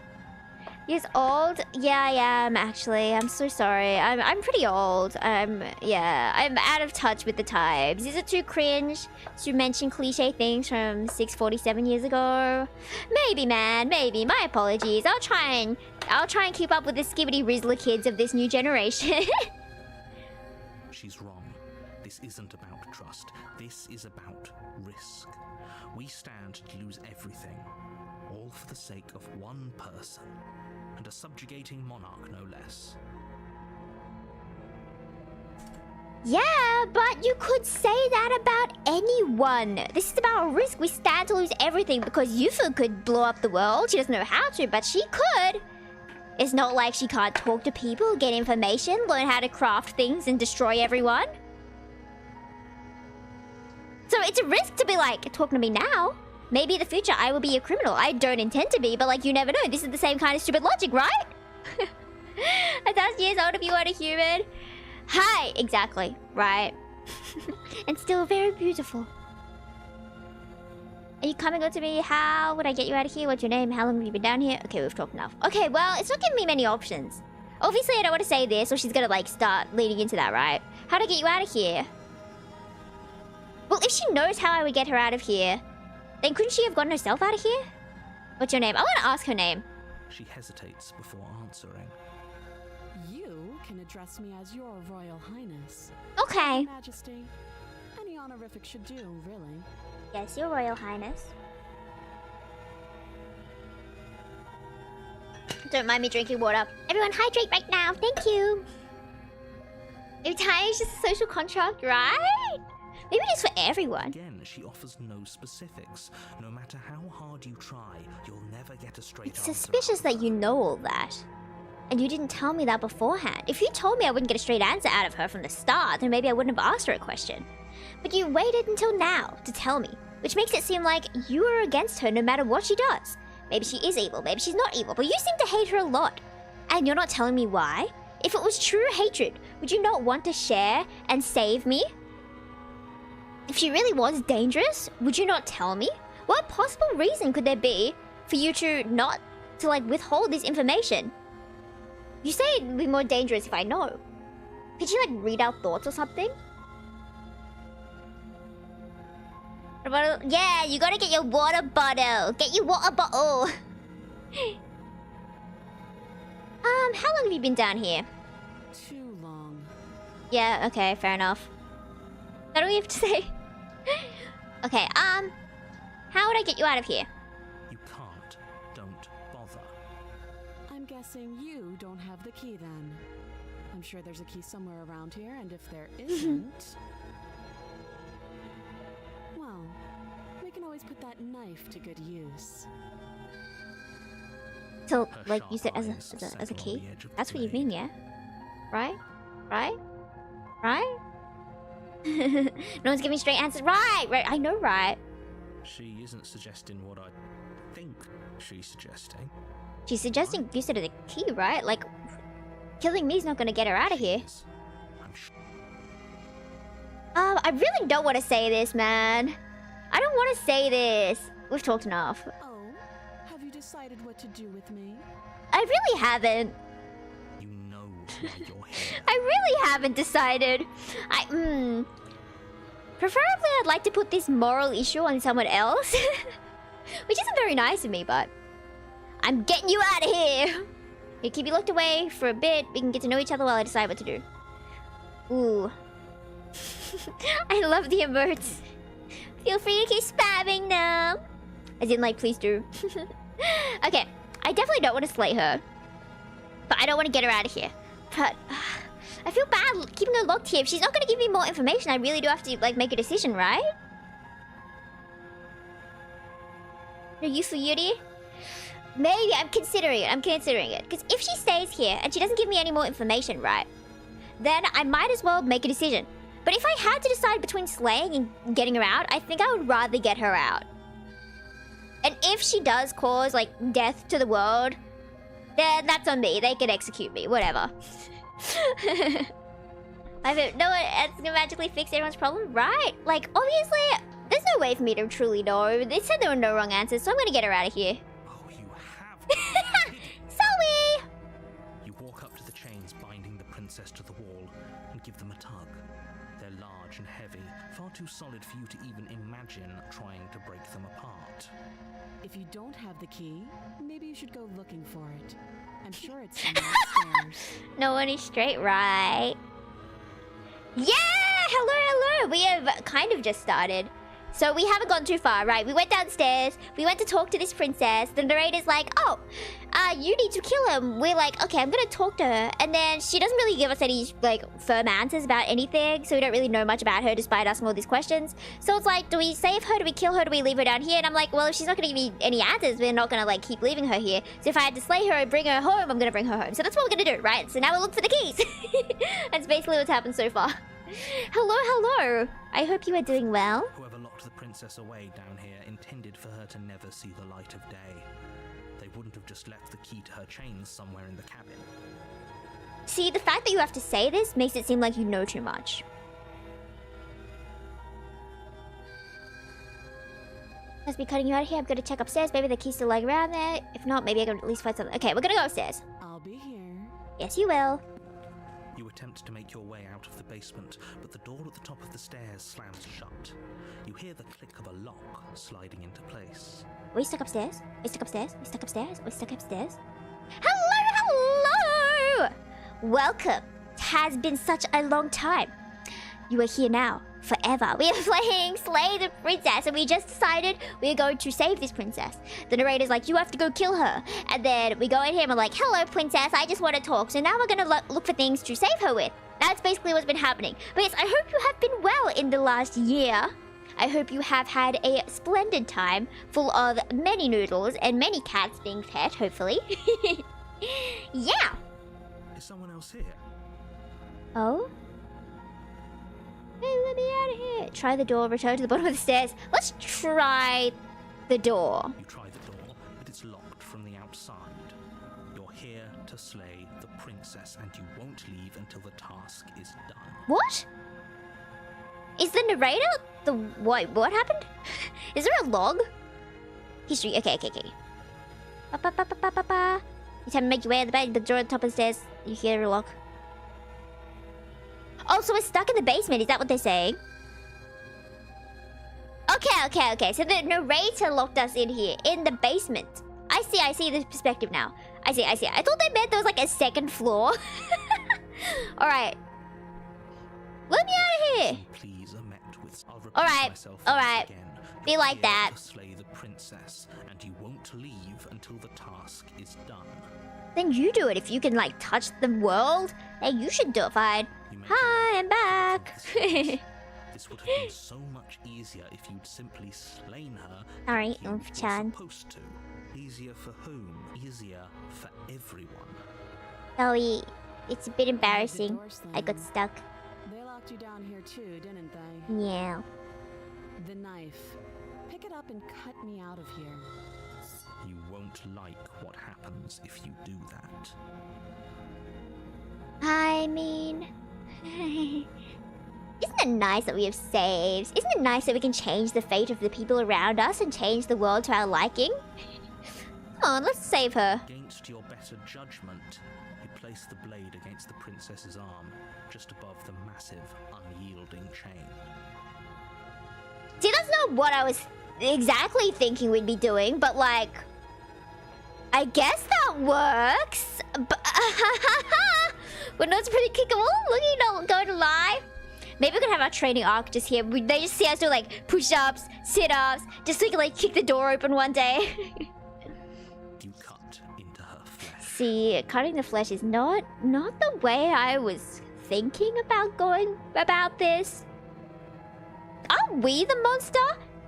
years old. Yeah, I am actually. I'm so sorry. I'm pretty old. I'm out of touch with the times. Is it too cringe to mention cliche things from 647 years ago? Maybe, man. Maybe. My apologies. I'll try and keep up with the skibbity rizzler kids of this new generation. She's wrong. This isn't about trust. This is about risk. We stand to lose everything, all for the sake of one person, and a subjugating monarch, no less. Yeah, but you could say that about anyone. This is about risk. We stand to lose everything because Yufu could blow up the world. She doesn't know how to, but she could. It's not like she can't talk to people, get information, learn how to craft things, and destroy everyone. So it's a risk to be like, talking to me now. Maybe in the future I will be a criminal. I don't intend to be, but like, you never know. This is the same kind of stupid logic, right? 1,000 years old if you weren't a human. Hi, exactly, right? And still very beautiful. Are you coming on to me? How would I get you out of here? What's your name? How long have you been down here? Okay, we've talked enough. Okay, well, it's not giving me many options. Obviously, I don't want to say this, or she's gonna like start leading into that, right? How to get you out of here? Well, if she knows how I would get her out of here, then couldn't she have gotten herself out of here? What's your name? I want to ask her name. She hesitates before answering. You can address me as your Royal Highness. Okay. Majesty. Any honorific should do, really. Yes, your Royal Highness. Don't mind me drinking water. Everyone hydrate right now. Thank you. Maybe time is just a social contract, right? Maybe it is for everyone. Again, she offers no specifics. No matter how hard you try, you'll never get a straight It's answer. suspicious that you know all that. And you didn't tell me that beforehand. If you told me I wouldn't get a straight answer out of her from the start, then maybe I wouldn't have asked her a question. But you waited until now to tell me, which makes it seem like you are against her no matter what she does. Maybe she is evil, maybe she's not evil, but you seem to hate her a lot. And you're not telling me why? If it was true hatred, would you not want to share and save me? If she really was dangerous, would you not tell me? What possible reason could there be for you to withhold this information? You say it'd be more dangerous if I know. Could you like read out thoughts or something? Yeah, you gotta get your water bottle. Get your water bottle. How long have you been down here? Too long. Yeah, okay, fair enough. What do we have to say? Okay, how would I get you out of here? You can't. Don't bother. I'm guessing you don't have the key then. I'm sure there's a key somewhere around here, and if there isn't... well, we can always put that knife to good use. So, Her like, sharp use it as eyes a settle key? on the edge of the That's what you blade. mean, yeah? Right? Right? Right? No one's giving straight answers. Right, right. I know, right? She isn't suggesting what I think she's suggesting. She's suggesting use it as a key, right? Like, killing me is not gonna get her out of here. I'm sure. I really don't want to say this, man. I don't want to say this. We've talked enough. Oh, have you decided what to do with me? I really haven't. You know why you're here. I really haven't decided. Preferably, I'd like to put this moral issue on someone else. Which isn't very nice of me, but... I'm getting you out of here! You keep you locked away for a bit. We can get to know each other while I decide what to do. Ooh. I love the emotes. Feel free to keep spamming them. As in, like, please do. Okay, I definitely don't want to slay her. But I don't want to get her out of here. But... I feel bad keeping her locked here. If she's not going to give me more information, I really do have to, like, make a decision, right? No Yufu Yuri? Maybe, I'm considering it. Because if she stays here and she doesn't give me any more information, right? Then I might as well make a decision. But if I had to decide between slaying and getting her out, I think I would rather get her out. And if she does cause, like, death to the world, then that's on me. They can execute me, whatever. I don't know it's gonna magically fix everyone's problem, right? Like, obviously, there's no way for me to truly know. They said there were no wrong answers, so I'm gonna get her out of here. Oh, you have. Sorry! You walk up to the chains binding the princess to the wall and give them a tug. They're large and heavy, far too solid for you to even imagine trying to break them apart. If you don't have the key, maybe you should go looking for it. I'm sure it's somewhere upstairs. No one is straight, right? Yeah! Hello, hello! We have kind of just started. So we haven't gone too far, right? We went downstairs, we went to talk to this princess, the narrator's like, oh, you need to kill him. We're like, okay, I'm gonna talk to her. And then she doesn't really give us any, like, firm answers about anything, so we don't really know much about her despite asking all these questions. So it's like, do we save her, do we kill her, do we leave her down here? And I'm like, well, if she's not gonna give me any answers, we're not gonna, like, keep leaving her here. So if I had to slay her and bring her home, I'm gonna bring her home. So that's what we're gonna do, right? So now we'll look for the keys. That's basically what's happened so far. Hello, hello. I hope you are doing well. Whoever locked the princess away down here intended for her to never see the light of day. They wouldn't have just left the key to her chains somewhere in the cabin. See, the fact that you have to say this makes it seem like you know too much. Must be cutting you out of here. I'm gonna check upstairs. Maybe the key's still lying around there. If not, maybe I can at least find something. Okay, we're gonna go upstairs. I'll be here. Yes, you will. You attempt to make your way out of the basement, but the door at the top of the stairs slams shut. You hear the click of a lock sliding into place. Are we stuck upstairs? Are we stuck upstairs? Are we stuck upstairs? Are we stuck upstairs? Hello, hello! Welcome. It has been such a long time. You are here now, forever. We are playing Slay the Princess, and we just decided we are going to save this princess. The narrator's like, you have to go kill her. And then we go in here and we're like, hello, princess, I just want to talk. So now we're going to look for things to save her with. That's basically what's been happening. But yes, I hope you have been well in the last year. I hope you have had a splendid time full of many noodles and many cats being fed, hopefully. Yeah. Is someone else here? Oh? Hey, let me out of here. Try the door, return to the bottom of the stairs. Let's try the door. You try the door, but it's locked from the outside. You're here to slay the princess, and you won't leave until the task is done. What? Is the narrator the... What happened? Is there a log? History. Okay. Ba-ba-ba-ba-ba-ba. You time to make your way at the back, the door at the top of the stairs. You hear a lock. Oh, so we're stuck in the basement. Is that what they're saying? Okay. So the narrator locked us in here, in the basement. I see the perspective now. I see. I thought they meant there was like a second floor. Alright. Let me out of here. Please are met with. Alright. Be like that. To slay the princess, and you won't leave until the task is done. Then you do it. If you can, like, touch the world, hey, you should do it, fine. Hi, I'm back. This would have been so much easier if you'd simply slain her. Sorry, you were Oomph-chan. Supposed to. Easier for whom? Easier for everyone. Zoe, It's a bit embarrassing. I got stuck. They locked you down here too, didn't they? Yeah. The knife. Pick it up and cut me out of here. You won't like what happens if you do that. I mean... Isn't it nice that we have saves? Isn't it nice that we can change the fate of the people around us and change the world to our liking? Come on, let's save her. Against your better judgment, you place the blade against the princess's arm, just above the massive, unyielding chain. See, that's not what I was exactly thinking we'd be doing, but like... I guess that works. But no, it's pretty kickable. Look, you know, going to lie. Maybe we could have our training arc just here. They just see us do like push-ups, sit-ups, just so we can like kick the door open one day. You cut into her flesh. See, cutting the flesh is not the way I was thinking about going about this. Are we the monster?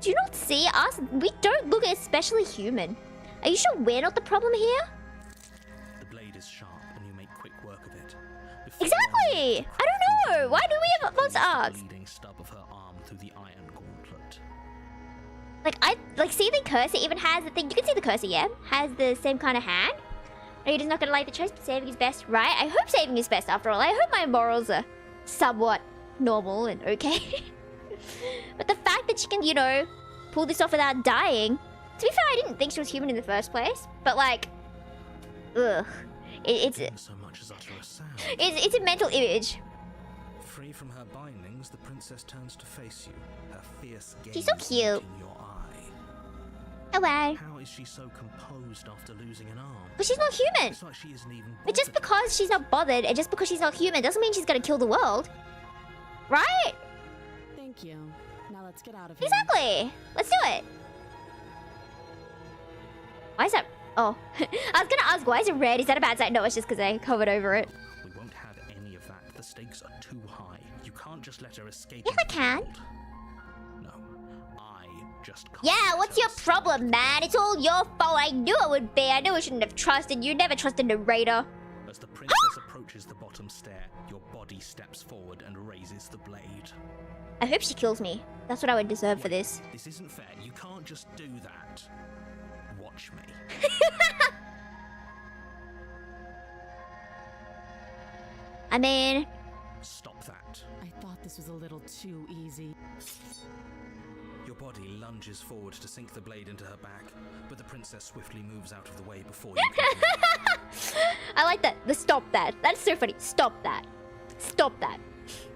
Do you not see us? We don't look especially human. Are you sure we're not the problem here? The blade is sharp and you make quick work of it. Exactly! I don't know! Why do we have monster arcs? Bleeding stub of her arm through the iron gauntlet. Like see the cursor even has the thing. You can see the cursor, yeah? Has the same kind of hand. Are you just not gonna like the choice, but saving is best, right? I hope saving is best after all. I hope my morals are somewhat normal and okay. But the fact that she can, you know, pull this off without dying. To be fair, I didn't think she was human in the first place. But like, ugh. It's so much as utter a sound. It's a mental image. Free from her bindings, the princess turns to face you. Her fierce gaze She's so cute. in your eye. Oh wow. How is she so composed after losing an arm? But she's not human. It's like she isn't even But just bothered. because she's not bothered and just because she's not human doesn't mean she's gonna kill the world. Right? Thank you. Now let's get out of here. Exactly. Let's do it. Why is that? Oh, I was gonna ask why is it red? Is that a bad sign? No, it's just because I covered over it. We won't have any of that. The stakes are too high. You can't just let her escape. Yes, I can. No, I just can't. Yeah, let what's her your escape. problem, man? It's all your fault. I knew it would be. I knew I shouldn't have trusted you. Never trusted a narrator. As the princess approaches the bottom stair, your body steps forward and raises the blade. I hope she kills me. That's what I would deserve for this. This isn't fair. You can't just do that. Watch me. I mean, Stop that. I thought this was a little too easy. Your body lunges forward to sink the blade into her back, but the princess swiftly moves out of the way before you can. I like that. The stop that. That's so funny. Stop that. Stop that.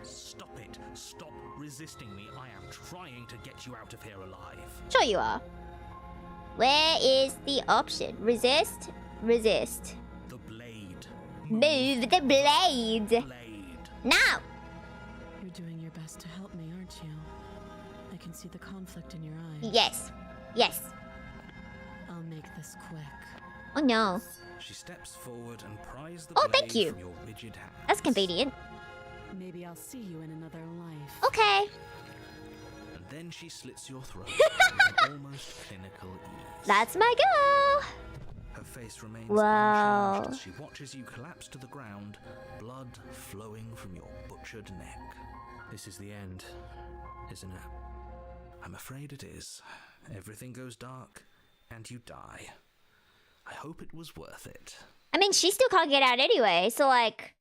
Stop it. Stop resisting me. I am trying to get you out of here alive. Sure you are. Where is the option? Resist? Resist. The blade. Move the blade. Blade. Now! You're doing your best to help me, aren't you? I can see the conflict in your eyes. Yes. Yes. I'll make this quick. Oh no. She steps forward and pries the Oh, blade thank you. from your rigid hands. That's convenient. Maybe I'll see you in another life. Okay. And then she slits your throat with an almost clinical ease. That's my girl. Her face remains Wow. unchanged as she watches you collapse to the ground, blood flowing from your butchered neck. This is the end, isn't it? I'm afraid it is. Everything goes dark, and you die. I hope it was worth it. I mean, she still can't get out anyway, so like,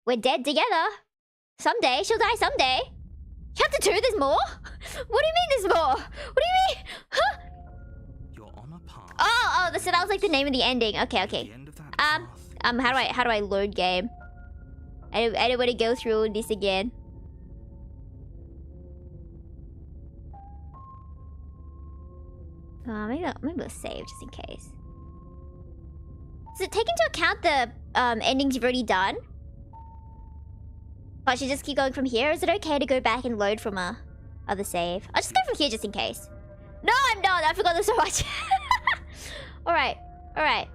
we're dead together. Someday, she'll die someday. Chapter 2, there's more? What do you mean there's more? What do you mean? Huh? You're on a path. Oh, so that was like the name of the ending. Okay, At okay. the end of that path, How do I load game? I don't want to go through this again. Maybe I'll save just in case. Does it take into account the endings you've already done? But I should just keep going from here? Is it okay to go back and load from a other save? I'll just go from here just in case. No, I'm not. I forgot this so much. Alright. Alright.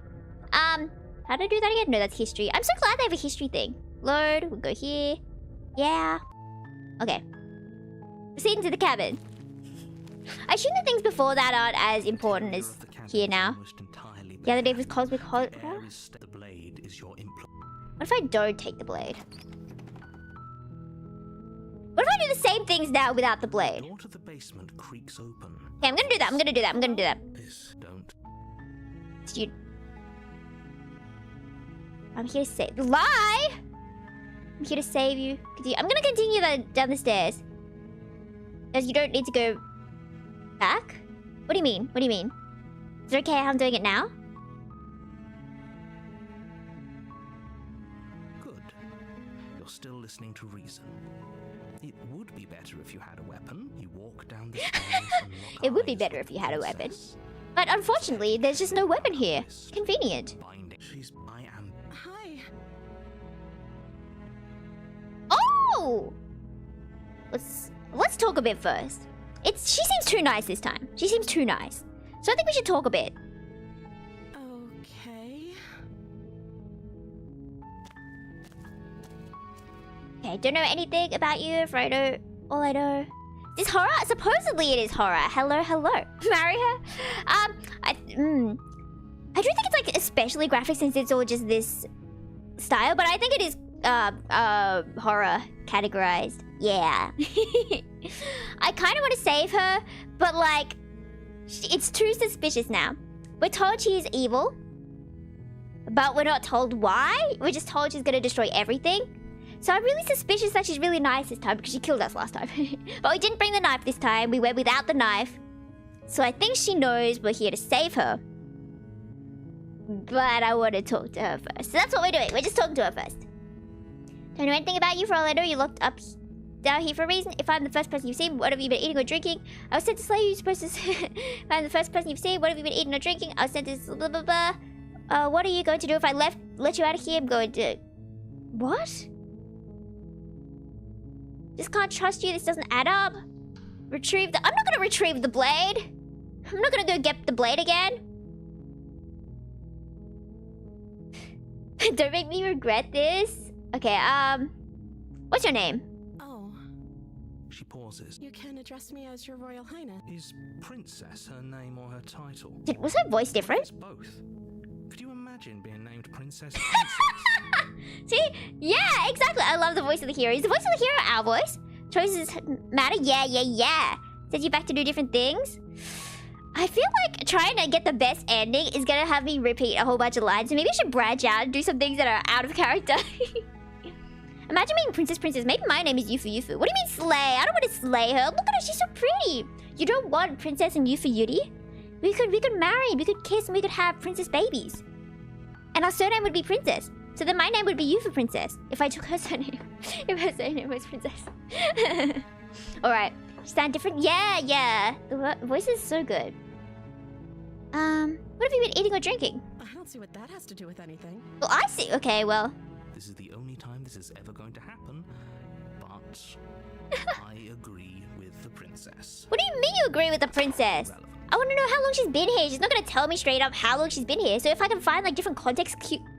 How do I do that again? No, that's history. I'm so glad they have a history thing. Load. We'll go here. Yeah. Okay. Proceed into the cabin. I assume the things before that aren't as important as here now. The other day was cosmic The blade is your implement. What if I don't take the blade? What if I do the same things now without the blade? The door to the basement creaks open. Okay, I'm gonna do that. I'm gonna do that. I'm gonna do that. Don't. Dude. I'm here to save. Lie! I'm here to save you. I'm gonna continue down the stairs. As you don't need to go back? What do you mean? What do you mean? Is it okay how I'm doing it now? Good. You're still listening to reason. It would be better if you had a weapon. You walk down the stairs and lock It would be eyes better with if you had a weapon. princess. But unfortunately, there's just no weapon here. Convenient. I am. Hi. Oh! Let's talk a bit first. She seems too nice this time. She seems too nice. So I think we should talk a bit. Okay. Okay, don't know anything about you, Frodo. All I know. Is this horror? Supposedly it is horror. Hello, hello. Marry her? I do think it's like especially graphic since it's all just this style, but I think it is horror categorized. Yeah. I kind of want to save her, but like it's too suspicious now. We're told she's evil, but we're not told why. We're just told she's gonna destroy everything. So I'm really suspicious that she's really nice this time because she killed us last time. But we didn't bring the knife this time. We went without the knife. So I think she knows we're here to save her. But I want to talk to her first. So that's what we're doing. We're just talking to her first. Don't know anything about you. For all I know, you locked up down here for a reason. If I'm the first person you've seen, what have you been eating or drinking? I was sent to slay you. You're supposed to... If I'm the first person you've seen, what have you been eating or drinking? I was sent to... blah, blah, blah. What are you going to do if I let you out of here? I'm going to... What? Just can't trust you. This doesn't add up. Retrieve the... I'm not gonna retrieve the blade. I'm not gonna go get the blade again. Don't make me regret this. Okay, what's your name? Oh, She pauses. you can address me as your Royal Highness. Is princess her name or her title? Was her voice different? It's both. Could you imagine being named Princess? See? Yeah, exactly. I love the voice of the hero. Is the voice of the hero our voice? Choices matter? Yeah. Sends you back to do different things? I feel like trying to get the best ending is gonna have me repeat a whole bunch of lines. So maybe I should branch out and do some things that are out of character. Imagine being princess. Maybe my name is Yufu. What do you mean slay? I don't want to slay her. Look at her. She's so pretty. You don't want princess and Yufu Yuri? We could marry. We could kiss and we could have princess babies. And our surname would be princess. So then my name would be Yufu Princess if I took her surname. If her surname was princess. Alright. Sound different? Yeah. The voice is so good. What have you been eating or drinking? I don't see what that has to do with anything. Well, I see. Okay, well. This is the only time this is ever going to happen, but I agree with the princess. What do you mean you agree with the princess? Relevant. I want to know how long she's been here. She's not going to tell me straight up how long she's been here. So if I can find like different context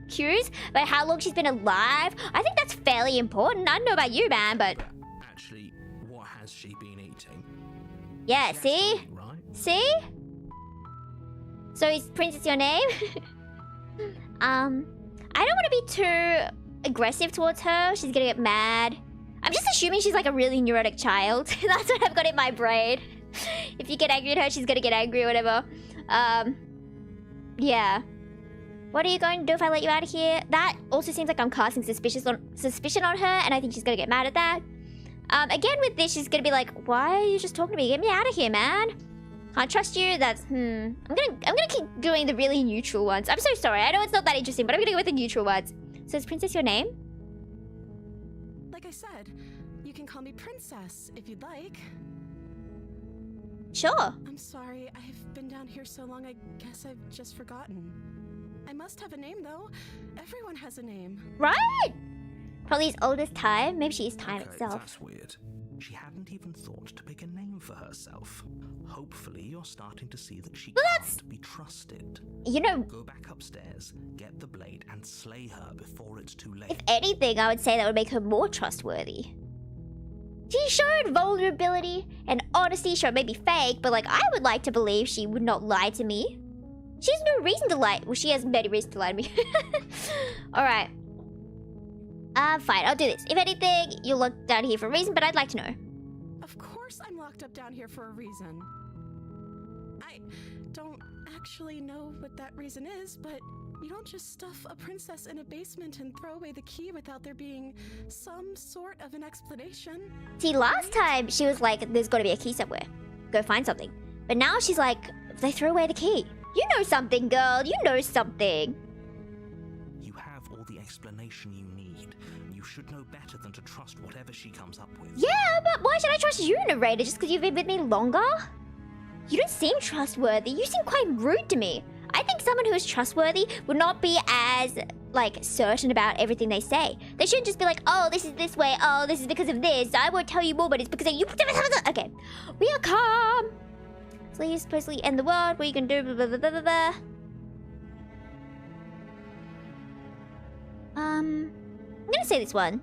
cues about how long she's been alive, I think that's fairly important. I don't know about you, man, but... Actually, what has she been eating? Yeah, She has see? to eat, right? See? So is Princess your name? I don't want to be too aggressive towards her. She's gonna get mad. I'm just assuming she's like a really neurotic child. That's what I've got in my brain. If you get angry at her, she's gonna get angry or whatever. Yeah. What are you going to do if I let you out of here? That also seems like I'm casting suspicion on her, and I think she's gonna get mad at that. Again with this, she's gonna be like, why are you just talking to me? Get me out of here, man. Can't trust you. That's I'm gonna keep doing the really neutral ones. I'm so sorry. I know it's not that interesting, but I'm gonna go with the neutral ones. So is Princess your name? Like I said, you can call me Princess if you'd like. Sure. I'm sorry, I've been down here so long, I guess I've just forgotten. I must have a name, though. Everyone has a name. Right? Probably as old as time. Maybe she is time Okay, itself. that's weird. She hadn't even thought to pick a name for herself. Hopefully, you're starting to see that she can't be trusted. You know, Go back upstairs, get the blade, and slay her before it's too late. if anything, I would say that would make her more trustworthy. She showed vulnerability and honesty. Sure, it may be fake, but like, I would like to believe she would not lie to me. She has no reason to lie. Well, she has many reasons to lie to me. Alright. Fine, I'll do this. If anything, you're locked down here for a reason, but I'd like to know. Of course I'm locked up down here for a reason. I don't actually know what that reason is, but you don't just stuff a princess in a basement and throw away the key without there being some sort of an explanation. See, last time she was like, there's gotta be a key somewhere. Go find something. But now she's like, they threw away the key. You know something, girl. You know something. You have all the explanation you need. You should know better than to trust whatever she comes up with. Yeah, but why should I trust you, narrator, just because you've been with me longer? You don't seem trustworthy. You seem quite rude to me. I think someone who is trustworthy would not be as, like, certain about everything they say. They shouldn't just be like, oh, this is this way. Oh, this is because of this. I won't tell you more, but it's because of you. Okay. We are calm. So you supposedly end the world. What are you going to do? Blah, blah, blah, blah, blah. I'm going to say this one.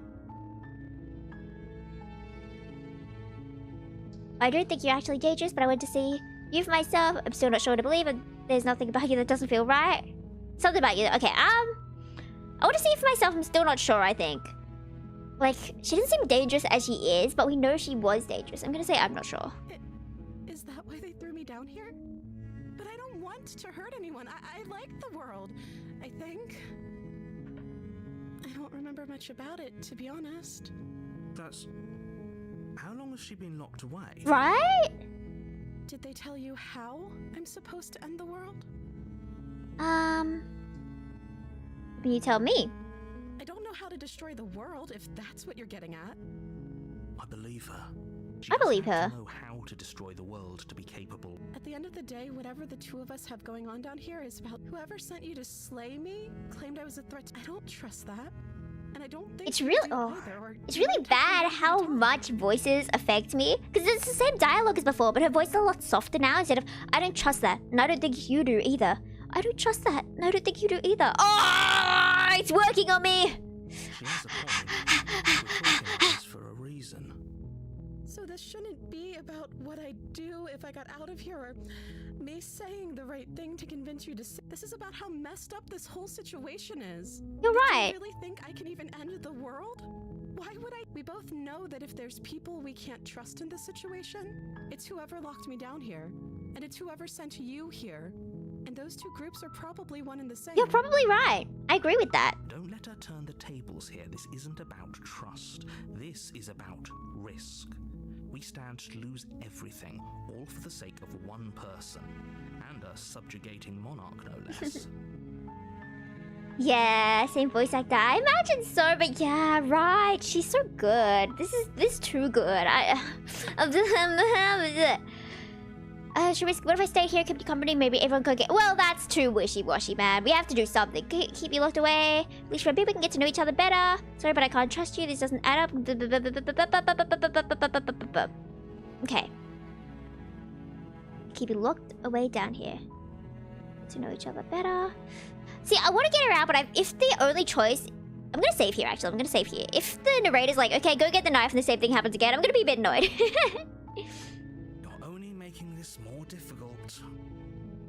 I don't think you're actually dangerous, but I went to see you for myself. I'm still not sure to believe, and there's nothing about you that doesn't feel right. Something about you. Okay, I want to see it for myself. I'm still not sure, I think. Like, she doesn't seem dangerous as she is, but we know she was dangerous. I'm gonna say I'm not sure. Is that why they threw me down here? But I don't want to hurt anyone. I like the world, I think. I don't remember much about it, to be honest. That's... How long has she been locked away? Right? Did they tell you how I'm supposed to end the world? You tell me. I don't know how to destroy the world, if that's what you're getting at. I believe her. She I believe doesn't have her. to know how to destroy the world to be capable. At the end of the day, whatever the two of us have going on down here is about whoever sent you to slay me claimed I was a threat. I don't trust that. And I don't think It's you really, do oh, either, or it's you really don't talk bad about how it at all. much voices affect me. Because it's the same dialogue as before, but her voice is a lot softer now. Instead of, I don't trust that, and I don't think you do either. I don't trust that, and I don't think you do either. Oh, it's working on me. She has a point. We're talking this for a reason. So this shouldn't be about what I do if I got out of here, or me saying the right thing to convince you to say. This is about how messed up this whole situation is. You're Do right. you really think I can even end the world? Why would I? We both know that if there's people we can't trust in this situation, it's whoever locked me down here, and it's whoever sent you here. And those two groups are probably one and the same. You're probably right. I agree with that. Don't let her turn the tables here. This isn't about trust. This is about risk. We stand to lose everything, all for the sake of one person, and a subjugating monarch, no less. Yeah, same voice actor. I imagine so, but yeah, right. She's so good. This is too good. Should we, what if I stay here, keep you company? Maybe everyone could get... Well, that's too wishy-washy, man. We have to do something. Keep you locked away. At least maybe we can get to know each other better. Sorry, but I can't trust you. This doesn't add up. Okay. Keep you locked away down here. To know each other better. See, I want to get her out, but if the only choice... I'm going to save here, actually. I'm going to save here. If the narrator's like, okay, go get the knife and the same thing happens again, I'm going to be a bit annoyed. Making this more difficult.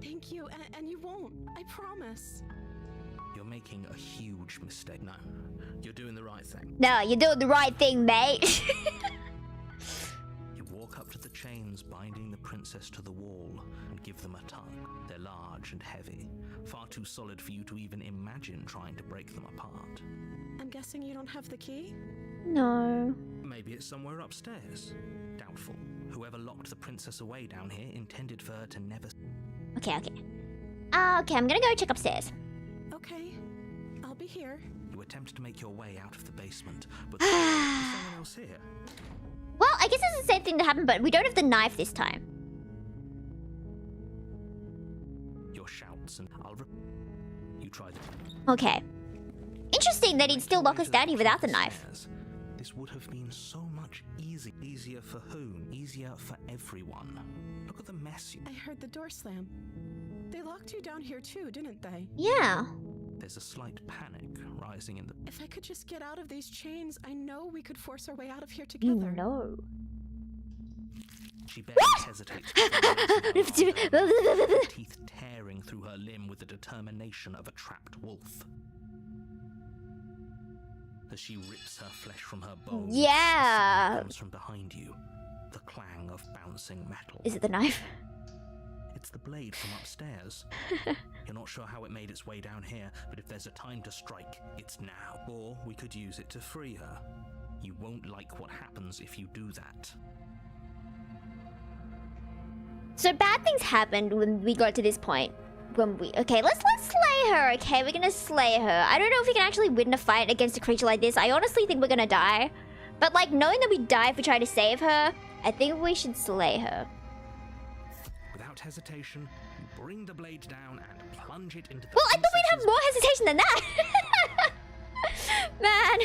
Thank you, and you won't. I promise. You're making a huge mistake. No, you're doing the right thing. No, you're doing the right thing, mate. You walk up to the chains binding the princess to the wall and give them a tug. They're large and heavy, far too solid for you to even imagine trying to break them apart. I'm guessing you don't have the key? No. Maybe it's somewhere upstairs. Doubtful. Whoever locked the princess away down here intended for her to never... Okay. Okay, I'm gonna go check upstairs. Okay, I'll be here. You attempt to make your way out of the basement, but there's someone else here. Well, I guess it's the same thing that happened, but we don't have the knife this time. Your shouts and you try to... Okay. Interesting that he'd still lock us down here without the knife. This would have been so much easier. Easier for whom? Easier for everyone. Look at the mess you... I heard the door slam. They locked you down here too, didn't they? Yeah. There's a slight panic rising in the... If I could just get out of these chains, I know we could force our way out of here together. No. She barely hesitates. Teeth tearing through her limb with the determination of a trapped wolf. As she rips her flesh from her bones, Yeah. the sound comes from behind you. The clang of bouncing metal. Is it the knife? It's the blade from upstairs. You're not sure how it made its way down here, but if there's a time to strike, it's now. Or we could use it to free her. You won't like what happens if you do that. So bad things happened when we got to this point. Okay, let's slay her, okay? We're gonna slay her. I don't know if we can actually win a fight against a creature like this. I honestly think we're gonna die. But like, knowing that we die if we try to save her, I think we should slay her. Without hesitation, you bring the blade down and plunge it into the Well, I thought we'd have more hesitation than that. Man,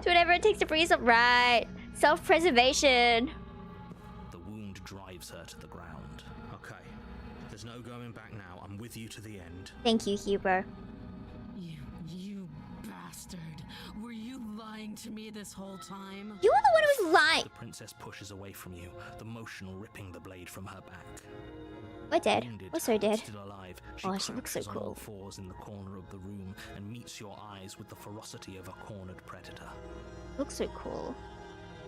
do whatever it takes to free yourself. Right. Self-preservation. The wound drives her to the ground. Okay. There's no going back now. I'm with you to the end. Thank you, Huber. You bastard. Were you lying to me this whole time? You were the one who was lying. The princess pushes away from you, the motion ripping the blade from her back. We're dead. Wounded, We're so dead. Still alive, Oh, she looks so crouches on all cool. fours in the corner of the room and meets your eyes with the ferocity of a cornered predator. Looks so cool.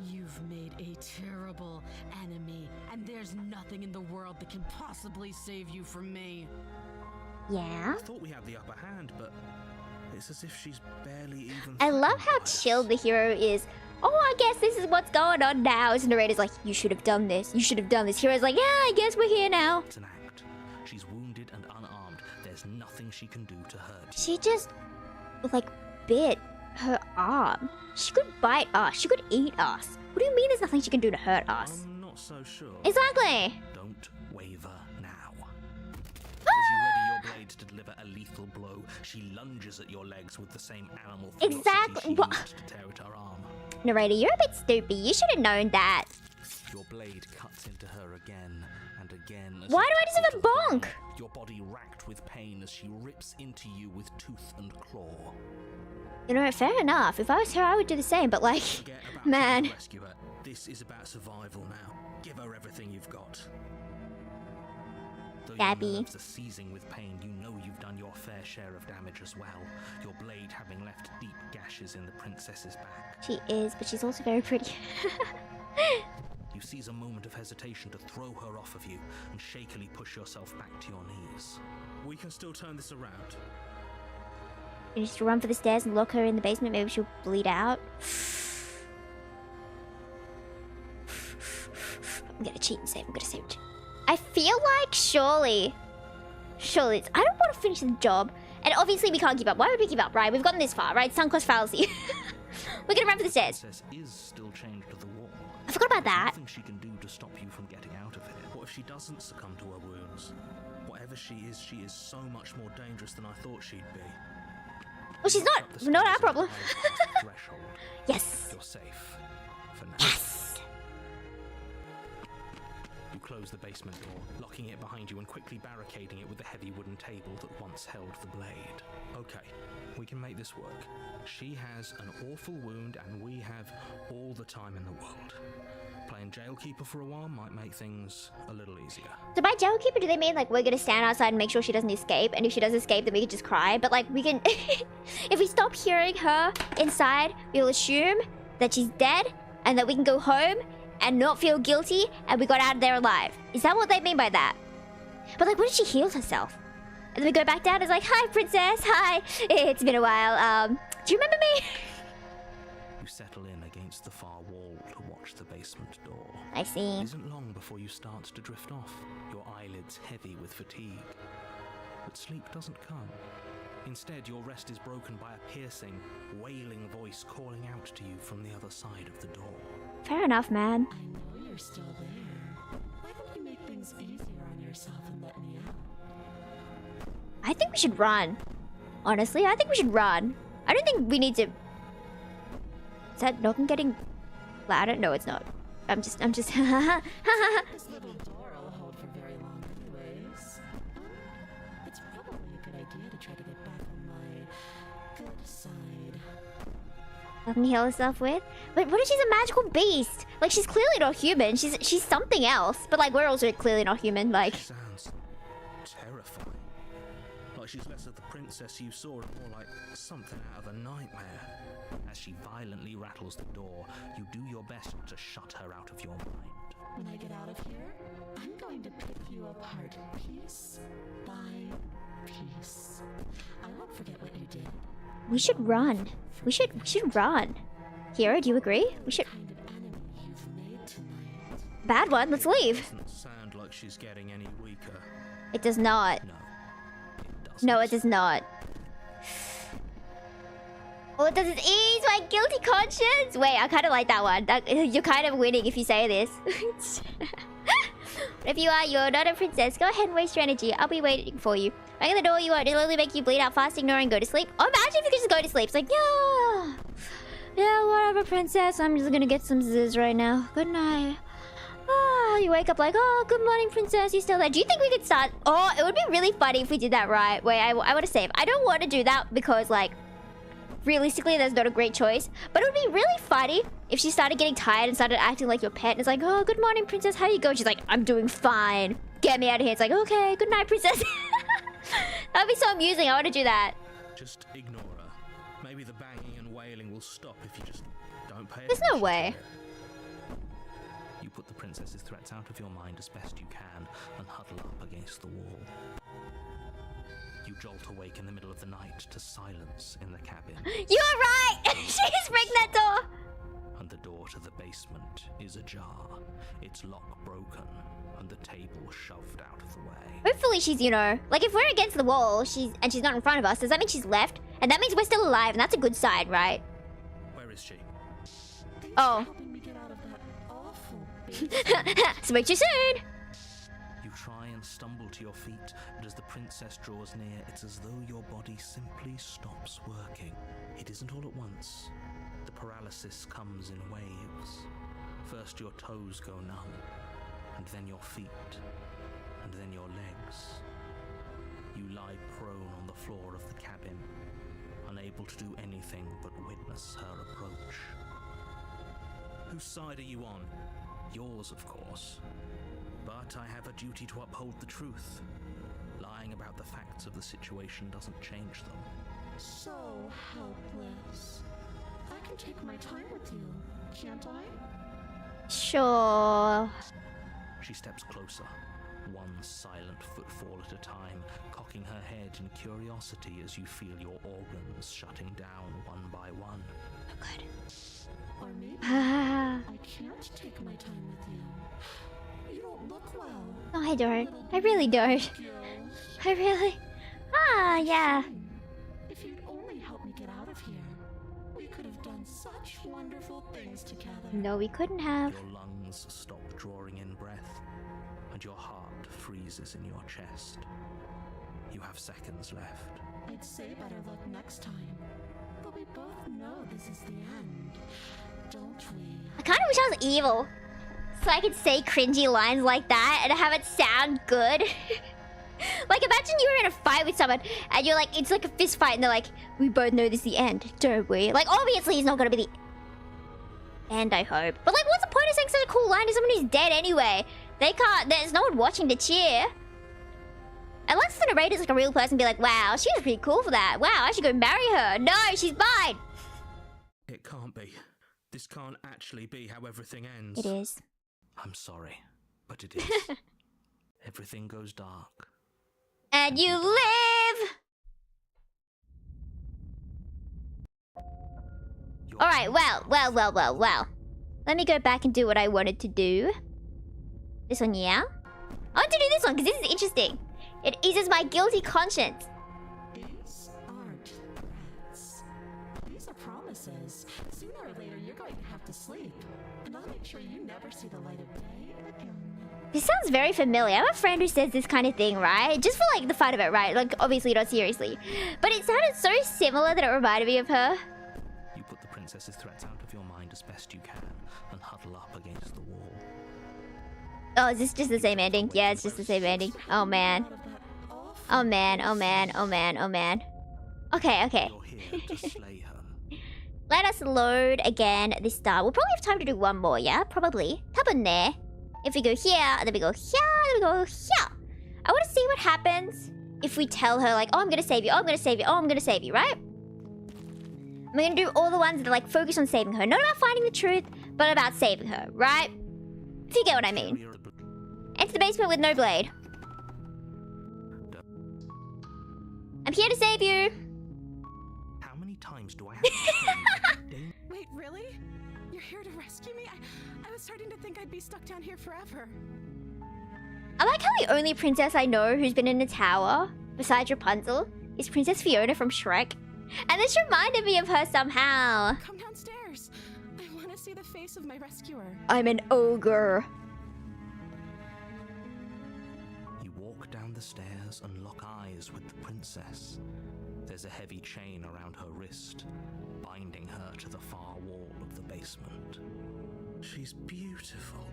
You've made a terrible enemy, and there's nothing in the world that can possibly save you from me. Yeah. I thought we had the upper hand, but it's as if she's barely even. I love how threatened by us. chill the hero is. Oh, I guess this is what's going on now. As the narrator's like, you should have done this. You should have done this. Hero's like, yeah, I guess we're here now. It's an act. She's wounded and unarmed. There's nothing she can do to hurt you. She just, like, bit her arm. She could bite us. She could eat us. What do you mean there's nothing she can do to hurt us? I'm not so sure. Exactly. Don't waver now. As you ready your blade to deliver a lethal blow, she lunges at your legs with the same animal ferocity Exactly. she What? used to tear at her arm. Narrator, you're a bit stupid. You should have known that. Your blade cuts into her again and again. As Why you do I just tap have a into the bonk? ground, your body racked with pain as she rips into you with tooth and claw. You know, fair enough. If I was her, I would do the same. But like, Forget about man. trying to rescue her. This is about survival now. Give her everything you've got. Though Gabby. your nerves are seizing with pain, you know you've done your fair share of damage as well. Your blade having left deep gashes in the princess's back. She is, but she's also very pretty. You seize a moment of hesitation to throw her off of you and shakily push yourself back to your knees. We can still turn this around. You just run for the stairs and lock her in the basement. Maybe she'll bleed out. I'm gonna cheat and save. I'm gonna save. I feel like surely it's, I don't want to finish the job. And obviously we can't give up. Why would we give up, right? We've gotten this far, right? Sunk cost fallacy. We're gonna run for the The stairs. princess is still chained to the wall. I forgot about There's that. nothing she can do to stop you from getting out of here. What if she doesn't succumb to her wounds? Whatever she is so much more dangerous than I thought she'd be. Well, she's Up the not our stairs problem. and dive past the threshold. Yes. You're safe. For now. Yes. You close the basement door, locking it behind you and quickly barricading it with the heavy wooden table that once held the blade. Okay, we can make this work. She has an awful wound and we have all the time in the world. Playing jailkeeper for a while might make things a little easier. So by jailkeeper, do they mean like we're gonna stand outside and make sure she doesn't escape? And if she does escape, then we can just cry. But like we can, if we stop hearing her inside, we'll assume that she's dead and that we can go home and not feel guilty and we got out of there alive. Is that what they mean by that? But like, what if she healed herself? And then we go back down. It's like, hi, princess. Hi. It's been a while. Do you remember me? You settle in against the far wall to watch the basement door. I see. It isn't long before you start to drift off, your eyelids heavy with fatigue. But sleep doesn't come. Instead, your rest is broken by a piercing, wailing voice calling out to you from the other side of the door. Fair enough, man. I know you're still there. Why don't you make things easier on yourself and let me out? I think we should run. Honestly, I think we should run. I don't think we need to... Is that knocking getting louder? No, it's not. I'm just... This little door will hold for very long anyways. It's probably a good idea to try to get back on my good side. Nothing to heal herself with? But what if she's a magical beast? Like, she's clearly not human. She's something else. But like, we're also clearly not human. Like... Sounds terrifying. Like she's less of the princess you saw and more like something out of a nightmare. As she violently rattles the door, you do your best to shut her out of your mind. When I get out of here, I'm going to pick you apart piece by piece. I won't forget what you did. We should run. We should run. Hero, do you agree? We should. What kind of enemy you've made tonight. Bad one. Let's leave. Doesn't sound like she's getting any weaker. It does not. No, it doesn't. No, it does not. All it does is ease my guilty conscience. Wait, I kind of like that one. You're kind of winning if you say this. If you are, you're not a princess. Go ahead and waste your energy. I'll be waiting for you. Bang the door, you won't. It'll only make you bleed out fast, ignore and go to sleep. Oh, imagine if you could just go to sleep. It's like, yeah. Yeah, whatever, princess. I'm just gonna get some zizz right now. Good night. Ah, you wake up like, oh, good morning, princess. You still there? Do you think we could start? Oh, it would be really funny if we did that right. Wait, I want to save. I don't want to do that because, like, realistically, that's not a great choice. But it would be really funny if she started getting tired and started acting like your pet. And it's like, oh, good morning, princess. How you going? She's like, I'm doing fine. Get me out of here. It's like, okay, good night, princess. That'd be so amusing. I want to do that. Just ignore her. Maybe the banging and wailing will stop if you just don't pay There's attention. no way. You put the princess's threats out of your mind as best you can and huddle up against the wall. You jolt awake in the middle of the night to silence in the cabin. You are right! She just breaking that door! And the door to the basement is ajar, its lock broken, and the table shoved out of the way. Hopefully she's, you know, like if we're against the wall, she's not in front of us, does that mean she's left? And that means we're still alive, and that's a good sign, right? Where is she? Oh. Helping me get out of that awful Speak to you soon! You try and stumble to your feet, but as the princess draws near, it's as though your body simply stops working. It isn't all at once. The paralysis comes in waves. First your toes go numb, and then your feet, and then your legs. You lie prone on the floor of the cabin, unable to do anything but witness her approach. Whose side are you on? Yours, of course. But I have a duty to uphold the truth. Lying about the facts of the situation doesn't change them. So helpless. I can take my time with you, can't I? Sure. She steps closer, one silent footfall at a time, cocking her head in curiosity as you feel your organs shutting down one by one. Oh, good. Or maybe Ah. I can't take my time with you. You don't look well. No, I don't. I really don't. Girls. I really... Ah, yeah. If you'd only help me get out of here, we could have done such wonderful things together. No, we couldn't have. Your lungs stop drawing in breath, and your heart freezes in your chest. You have seconds left. I'd say better luck next time. But we both know this is the end, don't we? I kind of wish I was evil. So I could say cringy lines like that and have it sound good. Like, imagine you were in a fight with someone and you're like, it's like a fist fight and they're like, we both know this is the end, don't we? Like, obviously it's not gonna be the end, I hope. But like, what's the point of saying such a cool line to someone who's dead anyway? They can't, there's no one watching to cheer. Unless the narrator's like a real person, be like, wow, she was pretty cool for that. Wow, I should go marry her. No, she's mine. It can't be. This can't actually be how everything ends. It is. I'm sorry, but it is. Everything goes dark. And you live! Alright, well. Let me go back and do what I wanted to do. This one, yeah? I want to do this one, because this is interesting. It eases my guilty conscience. These aren't threats. These are promises. Sooner or later, you're going to have to sleep. And I'll make sure you never see the light of day again. This sounds very familiar. I have a friend who says this kind of thing, right? Just for, like, the fun of it, right? Like, obviously not seriously. But it sounded so similar that it reminded me of her. You put the princess's threats out of your mind as best you can and huddle up against the wall. Oh, is this just the same ending? Yeah, it's just the same ending. Oh, man. Oh, man. Okay. You're here to slay her. Let us load again this star. We'll probably have time to do one more, yeah? Probably. Happen there. If we go here, then we go here, then we go here. I want to see what happens if we tell her like, oh, I'm gonna save you, oh, I'm gonna save you, oh, I'm gonna save you, right? We're gonna do all the ones that are like focus on saving her. Not about finding the truth, but about saving her, right? If you get what I mean. Enter the basement with no blade. I'm here to save you. How many times do I have to Wait, really? You're here to rescue me? I was starting to think I'd be stuck down here forever. I like how the only princess I know who's been in a tower, besides Rapunzel, is Princess Fiona from Shrek. And this reminded me of her somehow. Come downstairs. I want to see the face of my rescuer. I'm an ogre. You walk down the stairs and lock eyes with the princess. There's a heavy chain around her wrist, binding her to the far wall of the basement. She's beautiful.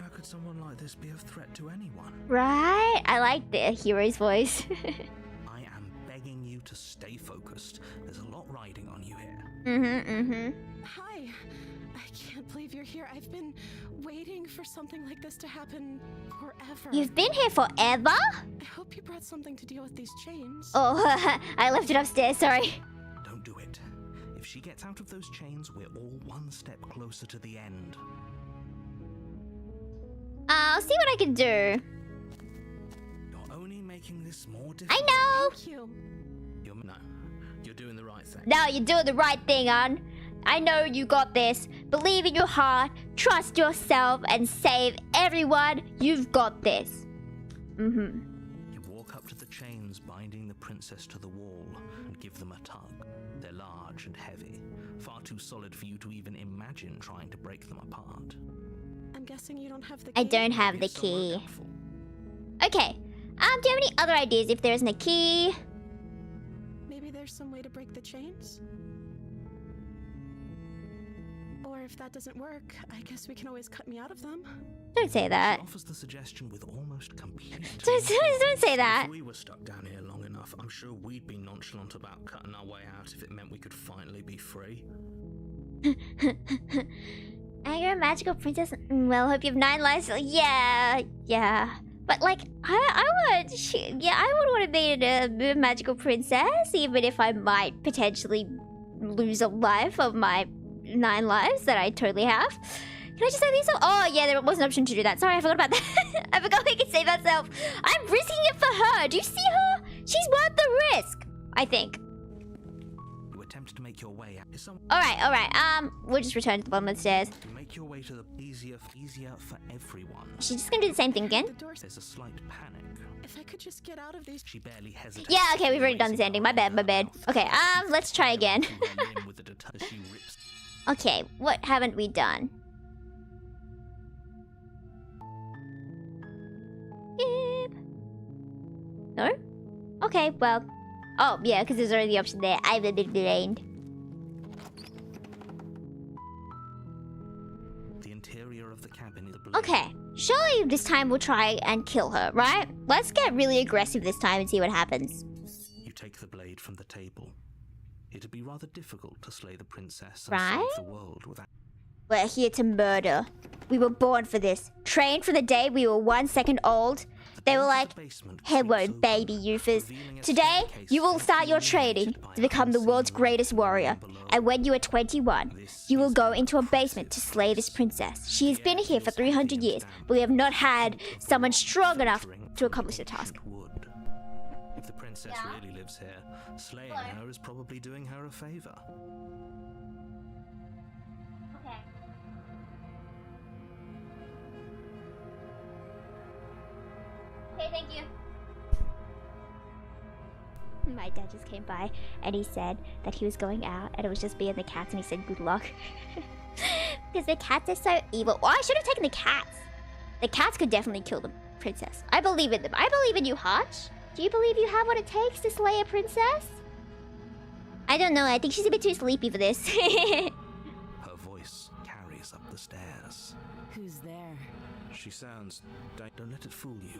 How could someone like this be a threat to anyone? Right? I like the hero's voice. I am begging you to stay focused. There's a lot riding on you here. Hi. I can't believe you're here. I've been waiting for something like this to happen forever. You've been here forever? I hope you brought something to deal with these chains. Oh, I left it upstairs, sorry. Don't do it. If she gets out of those chains, we're all one step closer to the end. I'll see what I can do. You're only making this more difficult. I know! Thank you. You're doing the right thing. No, you're doing the right thing, hon. I know you got this. Believe in your heart, trust yourself, and save everyone. You've got this. You walk up to the chains binding the princess to the wall and give them a tug. They're large and heavy, far too solid for you to even imagine trying to break them apart. I'm guessing you don't have the key. I don't have the key. Okay. Do you have any other ideas if there isn't a key? Maybe there's some way to break the chains? Or if that doesn't work, I guess we can always cut me out of them. Don't say that. She offers the suggestion with almost complete. Don't say that. If we were stuck down here long enough, I'm sure we'd be nonchalant about cutting our way out if it meant we could finally be free. And you're a magical princess. Well, hope you have 9 lives. Yeah. But like, I would want to be a magical princess, even if I might potentially lose a life of my 9 lives that I totally have. Can I just say these? Oh yeah, there was an option to do that. Sorry, I forgot about that. I forgot we could save ourselves. I'm risking it for her. Do you see her? She's worth the risk, I think. You attempt to make your way out. All right. We'll just return to the bottom of the stairs. To make your way to the easier for everyone. She's just gonna do the same thing again. There's a slight panic. If I could just get out of these. She barely hesitates. Yeah, okay, we've already done this ending. My bad. Okay, let's try again. Okay, what haven't we done? Yep. No? Okay, well. Oh, yeah, because there's already the option there. I've been blind. The interior of the cabin is Okay, surely this time we'll try and kill her, right? Let's get really aggressive this time and see what happens. You take the blade from the table. It'd be rather difficult to slay the princess and Right? save the world without. We're here to murder. We were born for this. Trained from the day we were 1 second old. They were like, hello, baby Yufus. Today, you will start your training to become the world's greatest warrior. And when you are 21, you will go into a basement to slay this princess. She has been here for 300 years, but we have not had someone strong enough to accomplish the task. If the princess really lives here, slaying her is probably doing her a favor. Okay. Okay, thank you. My dad just came by and he said that he was going out and it was just me and the cats and he said good luck. Because the cats are so evil. Oh, I should have taken the cats. The cats could definitely kill the princess. I believe in them. I believe in you, Hutch. Do you believe you have what it takes to slay a princess? I don't know. I think she's a bit too sleepy for this. Her voice carries up the stairs. Who's there? She sounds... Don't let it fool you.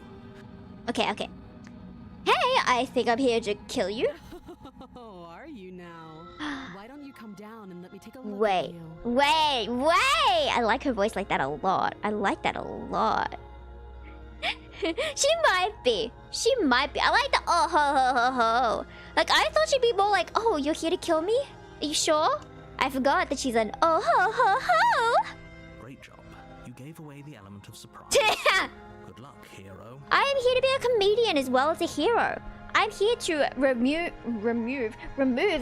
Okay. Hey, I think I'm here to kill you. Oh, are you now? Why don't you come down and let me take a look Wait. at you? I like her voice like that a lot. She might be. She might be. I like the oh ho ho ho ho. Like, I thought she'd be more like, oh, you're here to kill me? Are you sure? I forgot that she's an oh ho ho ho. Great job. You gave away the element of surprise. Good luck, hero. I am here to be a comedian as well as a hero. I'm here to remove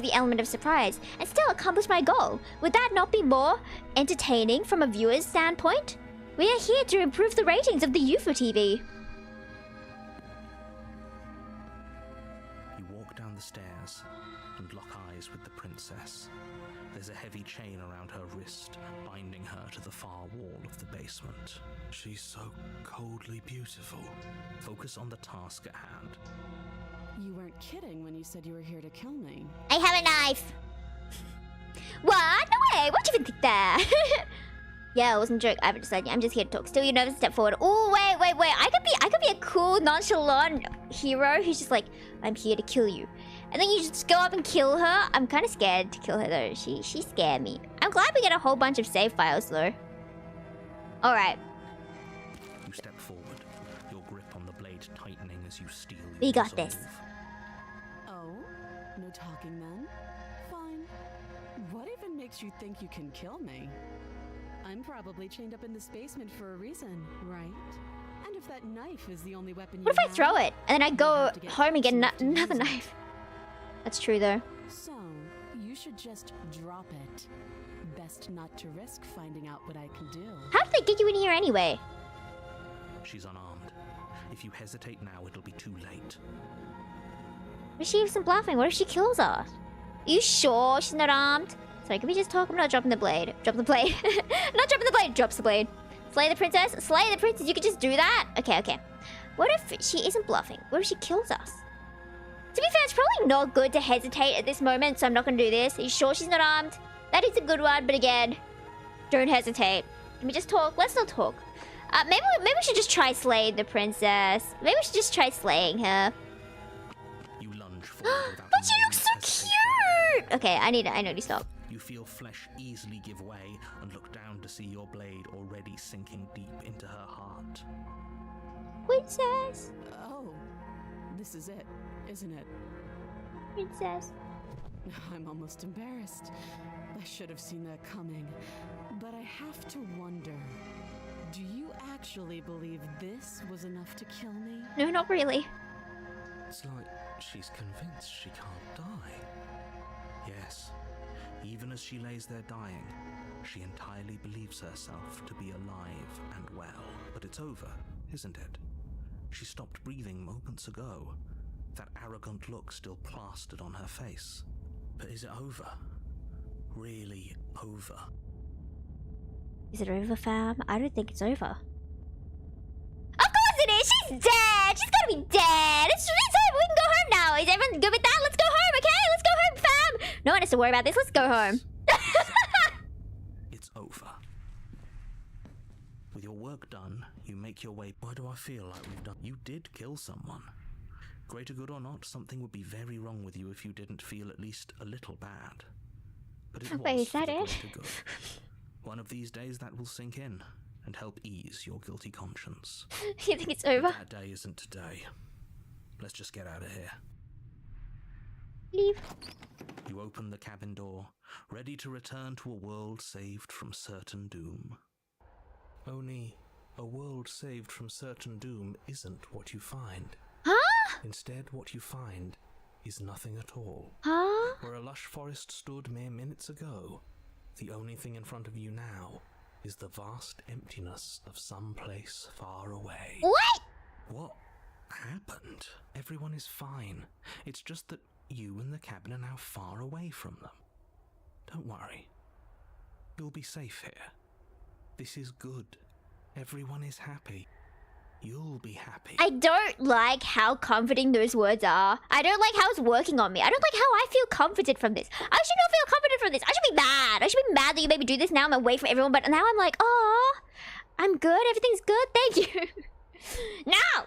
the element of surprise and still accomplish my goal. Would that not be more entertaining from a viewer's standpoint? We are here to improve the ratings of the Yufu TV. You walk down the stairs and lock eyes with the princess. There's a heavy chain around her wrist, binding her to the far wall of the basement. She's so coldly beautiful. Focus on the task at hand. You weren't kidding when you said you were here to kill me. I have a knife. What? No way. What do you even think that? Yeah, it wasn't a joke. I haven't decided. I'm just here to talk. Still, you never step forward. Oh, wait. I could be a cool, nonchalant hero who's just like, I'm here to kill you. And then you just go up and kill her. I'm kind of scared to kill her though. She scared me. I'm glad we get a whole bunch of save files though. All right. You step forward, your grip on the blade tightening as you steal. We got this. Oh, no talking then? Fine. What even makes you think you can kill me? I'm probably chained up in this basement for a reason, right? And if that knife is the only weapon you What if I have, throw it and then I go home and get to another use it. knife? That's true though. So, you should just drop it. Best not to risk finding out what I can do. How did they get you in here anyway? She's unarmed. If you hesitate now, it'll be too late. What if she isn't bluffing? What if she kills us? Are you sure she's not armed? Sorry, can we just talk? I'm not dropping the blade. Drop the blade. Not dropping the blade. Drops the blade. Slay the princess. Slay the princess. You could just do that? Okay. What if she isn't bluffing? What if she kills us? To be fair, it's probably not good to hesitate at this moment, so I'm not going to do this. Are you sure she's not armed? That is a good one, but again, don't hesitate. Can we just talk? Let's not talk. Maybe we should just try slaying the princess. Maybe we should just try slaying her. You lunge forward without But she a looks so moment's hesitation. cute! Okay, I need to stop. You feel flesh easily give way and look down to see your blade already sinking deep into her heart. Princess. Oh, this is it, isn't it? Princess. I'm almost embarrassed. I should have seen that coming. But I have to wonder, do you actually believe this was enough to kill me? No, not really. It's like she's convinced she can't die. Yes, even as she lays there dying, she entirely believes herself to be alive and well. But it's over, isn't it? She stopped breathing moments ago, that arrogant look still plastered on her face. But is it over? Really over? Is it over, fam? I don't think it's over. Of course it is! She's dead! She's gotta be dead! It's over! We can go home now! Is everyone good with that? Let's go home, okay? Let's go home, fam! No one has to worry about this. Let's go home. It's over. With your work done, you make your way. Why do I feel like we've done? You did kill someone. Greater good or not, something would be very wrong with you if you didn't feel at least a little bad. But it Wait, was is that for the it? greater good. One of these days that will sink in and help ease your guilty conscience. You think it's But over? that day isn't today. Let's just get out of here. Leave. You open the cabin door, ready to return to a world saved from certain doom. Only a world saved from certain doom isn't what you find. Huh? Instead, what you find is nothing at all. Huh? Where a lush forest stood mere minutes ago, the only thing in front of you now is the vast emptiness of some place far away. What? What happened? Everyone is fine. It's just that you and the cabin are now far away from them. Don't worry. You'll be safe here. This is good. Everyone is happy. You'll be happy. I don't like how comforting those words are. I don't like how it's working on me. I don't like how I feel comforted from this. I should not feel comforted from this. I should be mad. I should be mad that you made me do this. Now I'm away from everyone, but now I'm like, oh, I'm good. Everything's good. Thank you. Now!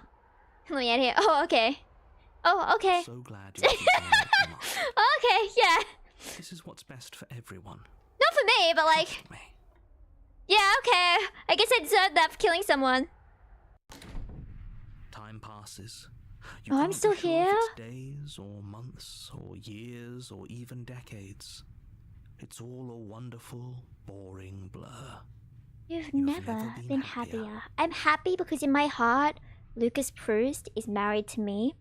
Let me out of here. Oh, okay. Oh, okay. So glad you're keeping an open mind. Okay, yeah. This is what's best for everyone. Not for me, but like, Me. yeah, okay. I guess I deserved that for killing someone. time passes, you Oh, I'm can't be still sure here? if it's days or months or years or even decades. It's all a wonderful, boring blur. You've never never been been happier. happier. I'm happy because in my heart, Lucas Proust is married to me,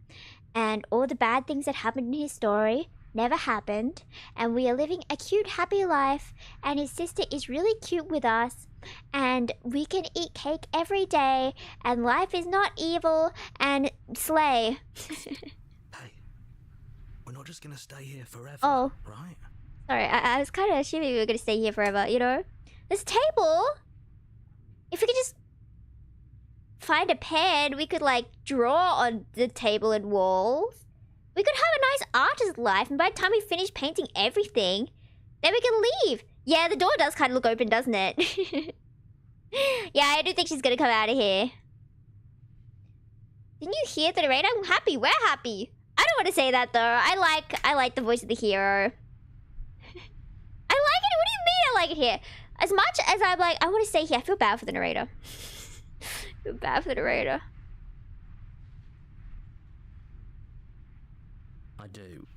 and all the bad things that happened in his story never happened, and we are living a cute, happy life, and his sister is really cute with us, and we can eat cake every day, and life is not evil, and slay. Hey, we're not just gonna stay here forever, Oh. right? Sorry, I was kind of assuming we were gonna stay here forever, you know? This table! If we could just find a pen, we could, like, draw on the table and walls. We could have a nice artist life, and by the time we finish painting everything, then we can leave. Yeah, the door does kind of look open, doesn't it? Yeah, I do think she's gonna come out of here. Didn't you hear the narrator? I'm happy. We're happy. I don't want to say that, though. I like the voice of the hero. I like it. What do you mean I like it here? As much as I'm like, I want to stay here, I feel bad for the narrator. I feel bad for the narrator. I do,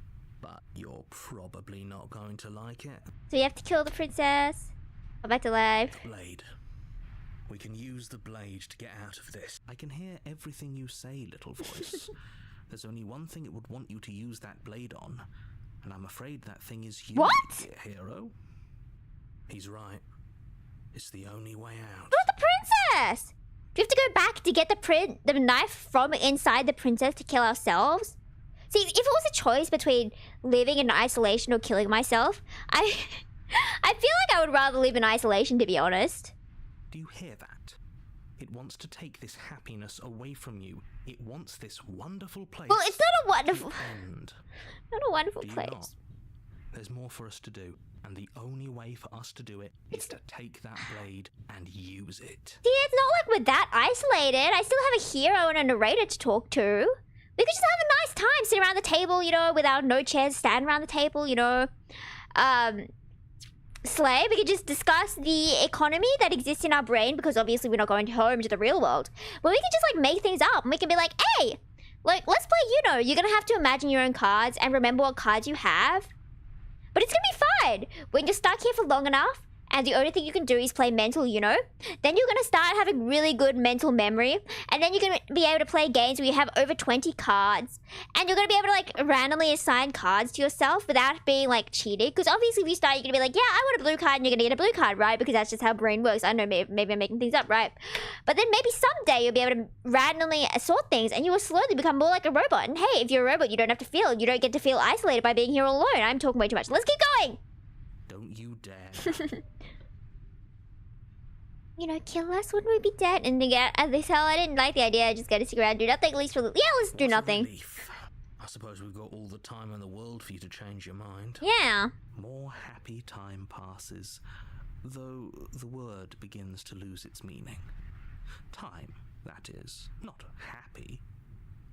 but you're probably not going to like it. So you have to kill the princess. Come back to life. Blade. We can use the blade to get out of this. I can hear everything you say, little voice. There's only one thing it would want you to use that blade on, and I'm afraid that thing is you, What? dear hero. He's right. It's the only way out. What about the princess? Do we have to go back to get the knife from inside the princess to kill ourselves? See, if it was a choice between living in isolation or killing myself, I feel like I would rather live in isolation, to be honest. Do you hear that? It wants to take this happiness away from you. It wants this wonderful place. Well, it's not a wonderful, to end. not a wonderful Do you place. not? There's more for us to do, and the only way for us to do it is to take that blade and use it. See, it's not like we're that isolated. I still have a hero and a narrator to talk to. We could just have a nice time sitting around the table, you know, without no chairs, stand around the table, you know. Slay, we could just discuss the economy that exists in our brain, because obviously we're not going home to the real world. But we can just, like, make things up, and we can be like, hey, like, let's play Uno. You're gonna have to imagine your own cards and remember what cards you have. But it's gonna be fine. When you're stuck here for long enough, and the only thing you can do is play mental, you know, then you're gonna start having really good mental memory, and then you're gonna be able to play games where you have over 20 cards, and you're gonna be able to, like, randomly assign cards to yourself without being, like, cheated. Because obviously if you start, you're gonna be like, yeah, I want a blue card, and you're gonna get a blue card, right? Because that's just how brain works. I don't know, maybe I'm making things up, right? But then maybe someday you'll be able to randomly sort things, and you will slowly become more like a robot. And hey, if you're a robot, you don't have to feel. You don't get to feel isolated by being here all alone. I'm talking way too much. Let's keep going! Don't you dare. You know, kill us when we be dead. And again, at this hell, I didn't like the idea. I just gotta stick around, do nothing. At least for let's do What a nothing. relief. I suppose we've got all the time in the world for you to change your mind. Yeah. More happy time passes, though the word begins to lose its meaning. Time, that is, not happy.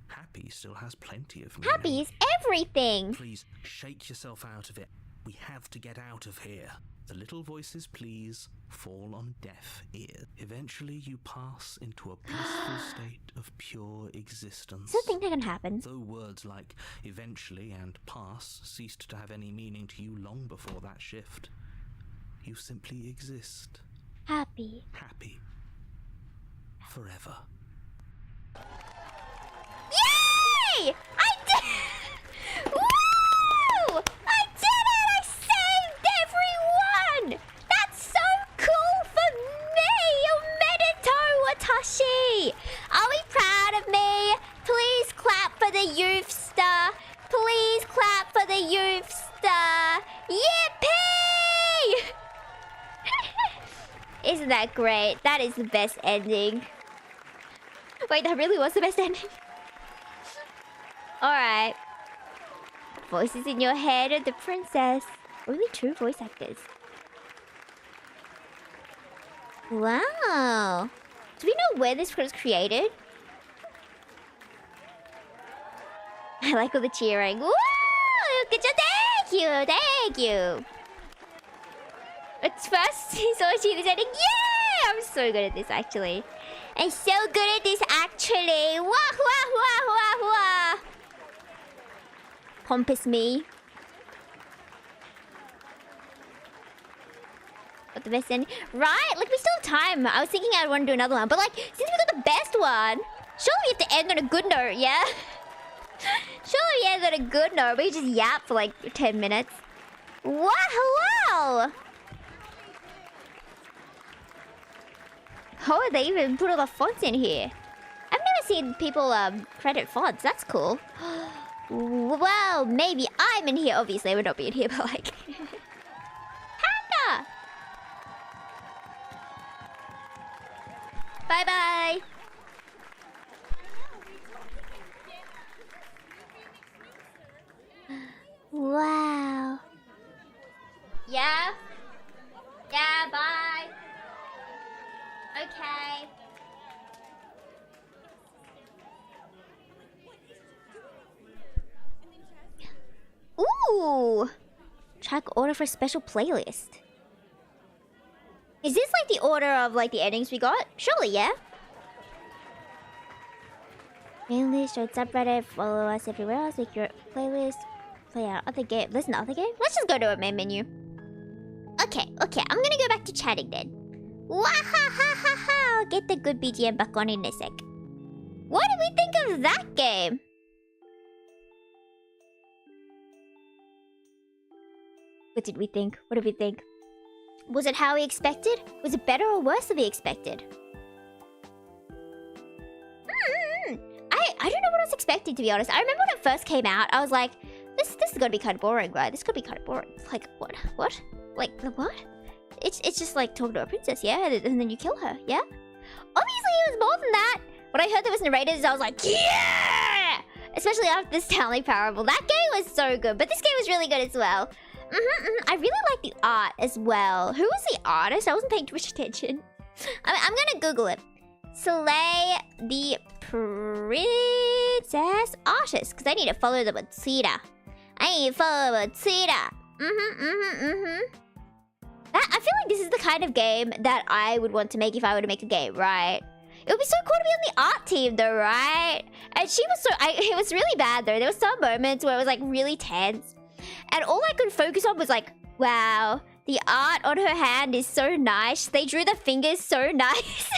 Happy still has plenty of meaning. Happy is everything. Please shake yourself out of it. We have to get out of here. The little voices, please, fall on deaf ears. Eventually you pass into a peaceful state of pure existence. Something that can happen. Though words like eventually and pass ceased to have any meaning to you long before that shift, you simply exist. Happy. Happy. Forever. Yay! I did! Woo! I did it! I saved everyone! That's so cool for me! Omedetou Watashi! Are we proud of me? Please clap for the youthster! Please clap for the youthster! Yippee! Isn't that great? That is the best ending. Wait, that really was the best ending? Alright. Voices in your head of the princess. Only 2 voice actors. Wow. Do we know where this was created? I like all the cheering. Woo! Good job! Thank you! Thank you! It's first, so achieve this ending. Yeah! I'm so good at this, actually. I'm so good at this, actually. Wah, pompous me. Got the best ending. Right? Like, we still have time. I was thinking I'd want to do another one. But, like, since we got the best one, surely we have to end on a good note, yeah? Surely we end on a good note. We just yap for, like, 10 minutes. Wow, hello! Oh, they even put all the fonts in here. I've never seen people credit fonts. That's cool. Well, maybe I'm in here. Obviously, I would not be in here, but like... Hannah! Bye-bye! Wow. Yeah? Yeah, bye. Okay. Ooh! Track order for special playlist. Is this like the order of like the endings we got? Surely, yeah? Playlist, show subreddit, follow us everywhere else, make your playlist, play out other game. Listen to other game? Let's just go to a main menu. Okay, I'm gonna go back to chatting then. Wahahaha! I'll get the good BGM back on in a sec. What did we think of that game? What did we think? What did we think? Was it how we expected? Was it better or worse than we expected? I don't know what I was expecting, to be honest. I remember when it first came out, I was like, this is gonna be kind of boring, right? This could be kind of boring. Like, what? What? Like, what? It's just like talking to a princess, yeah? And then you kill her, yeah? Obviously, it was more than that. When I heard there was narrators, I was like, yeah! Especially after the Stanley Parable. That game was so good, but this game was really good as well. I really like the art as well. Who was the artist? I wasn't paying too much attention. I'm gonna Google it. Slay the Princess Artist. Because I need to follow the Matsida. I need to follow the Matsida. I feel like this is the kind of game that I would want to make if I were to make a game, right? It would be so cool to be on the art team though, right? And she was so... it was really bad though. There were some moments where it was like really tense. And all I could focus on was like, wow, the art on her hand is so nice. They drew the fingers so nice.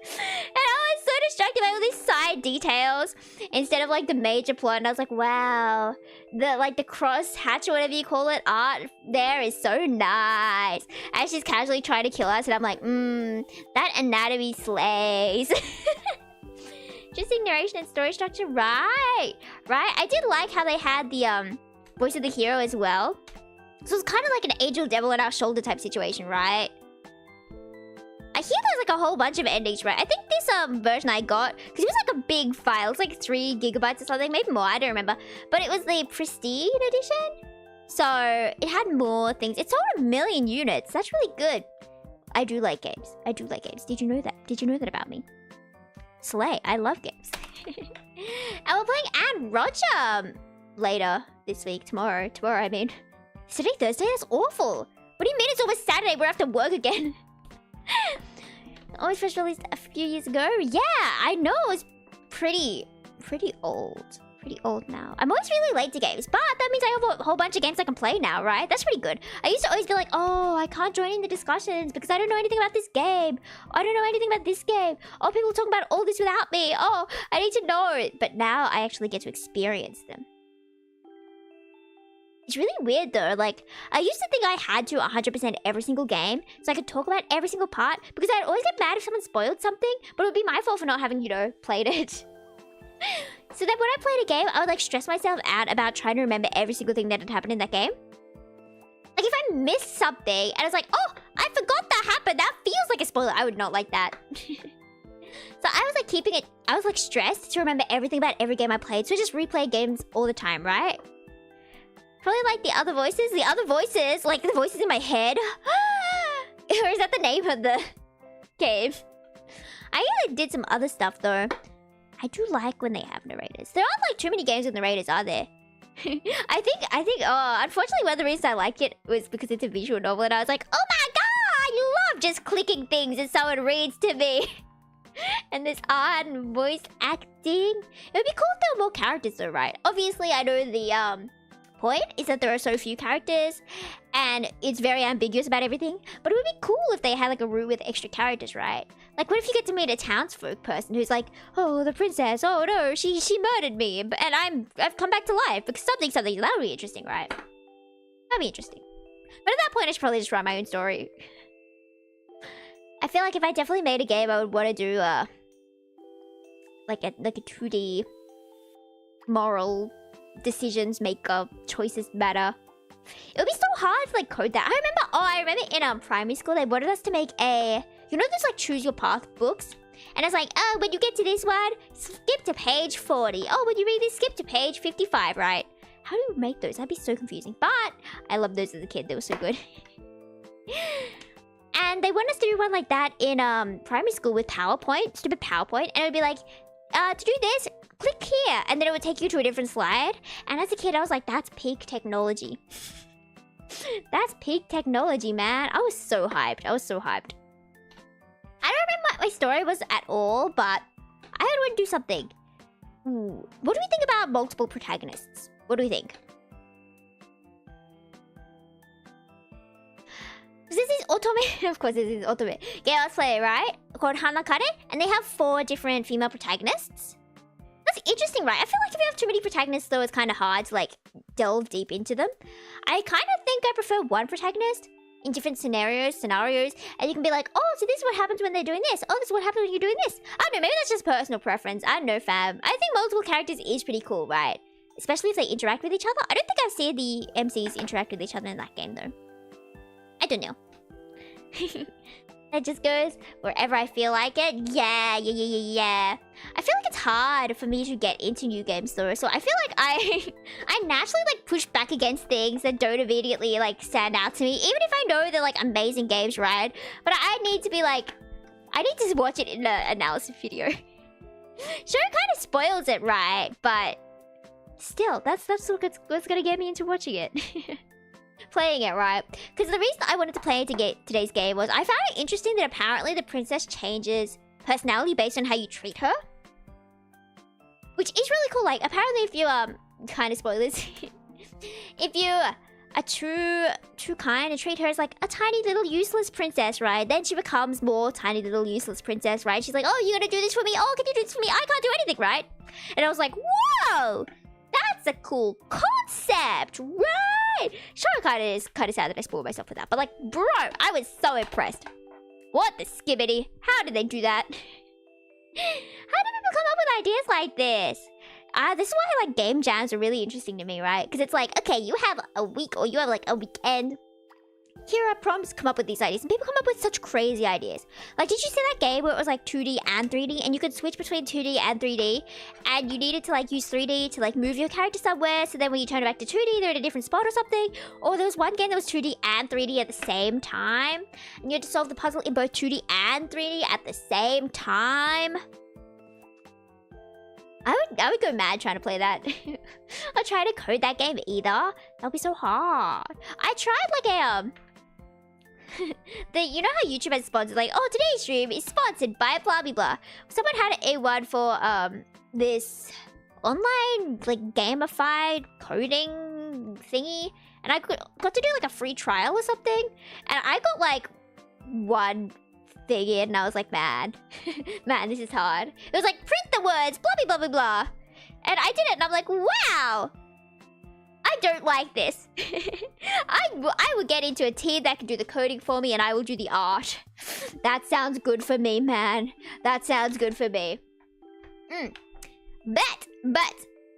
And I was so distracted by all these side details instead of like the major plot. And I was like, wow, the cross hatch or whatever you call it, art there is so nice. And she's casually trying to kill us, and I'm like, that anatomy slays. Interesting narration and story structure, right? I did like how they had the voice of the hero as well. So it's kind of like an angel devil on our shoulder type situation, right? I hear there's like a whole bunch of endings, right? I think this version I got, because it was like a big file. It's like 3 gigabytes or something, maybe more, I don't remember. But it was the Prestige edition. So it had more things. It sold 1 million units. That's really good. I do like games. Did you know that? Did you know that about me? Slay. I love games. And we're playing Anne Roger later this week. Tomorrow, I mean. Is today Thursday? That's awful. What do you mean it's almost Saturday? We're after work again. Always first released a few years ago. Yeah, I know. It's pretty old. Pretty old now. I'm always really late to games, but that means I have a whole bunch of games I can play now, right? That's pretty good. I used to always be like, oh, I can't join in the discussions because I don't know anything about this game. I don't know anything about this game. Oh, people talk about all this without me. Oh, I need to know it. But now I actually get to experience them. It's really weird though, like, I used to think I had to 100% every single game, so I could talk about every single part, because I'd always get mad if someone spoiled something, but it would be my fault for not having, you know, played it. So then when I played a game, I would like stress myself out about trying to remember every single thing that had happened in that game. Like if I missed something, and I was like, oh, I forgot that happened, that feels like a spoiler, I would not like that. So I was like keeping it, I was like stressed to remember everything about every game I played, so I just replay games all the time, right? Probably like the other voices, like the voices in my head. Or is that the name of the game? I even did some other stuff though. I do like when they have narrators. There aren't like too many games with narrators, are there? I think, unfortunately one of the reasons I like it was because it's a visual novel and I was like, oh my god, I love just clicking things and someone reads to me. And this art and voice acting. It would be cool if there were more characters though, right? Obviously I know point is that there are so few characters and it's very ambiguous about everything. But it would be cool if they had like a route with extra characters, right? Like, what if you get to meet a townsfolk person who's like, oh, the princess, oh no, she murdered me, and I've come back to life because something. That would be interesting, right? That'd be interesting. But at that point, I should probably just write my own story. I feel like if I definitely made a game, I would want to do like a 2D moral decisions maker, choices matter. It would be so hard to like code that. I remember in primary school they wanted us to make a, you know, those like choose your path books, and it's like, oh, when you get to this one, skip to page 40. Oh, when you read this, skip to page 55, right? How do you make those? That'd be so confusing. But I loved those as a kid. They were so good. And they want us to do one like that in primary school with PowerPoint, stupid PowerPoint, and it would be like, to do this, click here, and then it would take you to a different slide. And as a kid, I was like, that's peak technology. That's peak technology, man. I was so hyped. I don't remember what my story was at all, but I had to do something. Ooh. What do we think about multiple protagonists? What do we think? This is Otome. Of course, this is Otome. Game let's play, right? Called Hanakare, and they have 4 different female protagonists. That's interesting, right? I feel like if you have too many protagonists, though, it's kind of hard to like delve deep into them. I kind of think I prefer one protagonist in different scenarios, and you can be like, oh, so this is what happens when they're doing this. Oh, this is what happens when you're doing this. I don't know, maybe that's just personal preference. I don't know, fam. I think multiple characters is pretty cool, right? Especially if they interact with each other. I don't think I've seen the MCs interact with each other in that game, though. I don't know. It just goes wherever I feel like it. Yeah. I feel like it's hard for me to get into new games, though. So I feel like I naturally like push back against things that don't immediately like stand out to me, even if I know they're like amazing games, right? But I need to be like, I need to watch it in an analysis video. Sure, it kind of spoils it, right? But still, that's what's gonna get me into watching it. Playing it, right? Because the reason I wanted to play today's game was I found it interesting that apparently the princess changes personality based on how you treat her, which is really cool. Like, apparently if you kind of spoilers, if you are true kind and treat her as like a tiny little useless princess, right, then she becomes more tiny little useless princess, right? She's like, oh, you're gonna do this for me? Oh, can you do this for me? I can't do anything, right? And I was like, whoa, that's a cool concept, right? Sure, it kind of sad that I spoiled myself with that, but like, bro, I was so impressed. What the skibbity? How did they do that? How do people come up with ideas like this? This is why like game jams are really interesting to me, right? Because it's like, okay, you have a week or you have like a weekend. Here are prompts, come up with these ideas. And people come up with such crazy ideas. Like, did you see that game where it was like 2D and 3D? And you could switch between 2D and 3D. And you needed to like use 3D to like move your character somewhere. So then when you turn it back to 2D, they're in a different spot or something. Or there was one game that was 2D and 3D at the same time. And you had to solve the puzzle in both 2D and 3D at the same time. I would go mad trying to play that. I'll try to code that game either. That'll be so hard. I tried like a you know how YouTube has sponsored, like, oh, today's stream is sponsored by blah blah blah. Someone had a one for this online like gamified coding thingy, and I got to do like a free trial or something, and I got like one thing in, and I was like, man, this is hard. It was like, print the words, blah blah blah blah blah, and I did it, and I'm like, wow. I don't like this. I will get into a team that can do the coding for me, and I will do the art. That sounds good for me, man. That sounds good for me. But,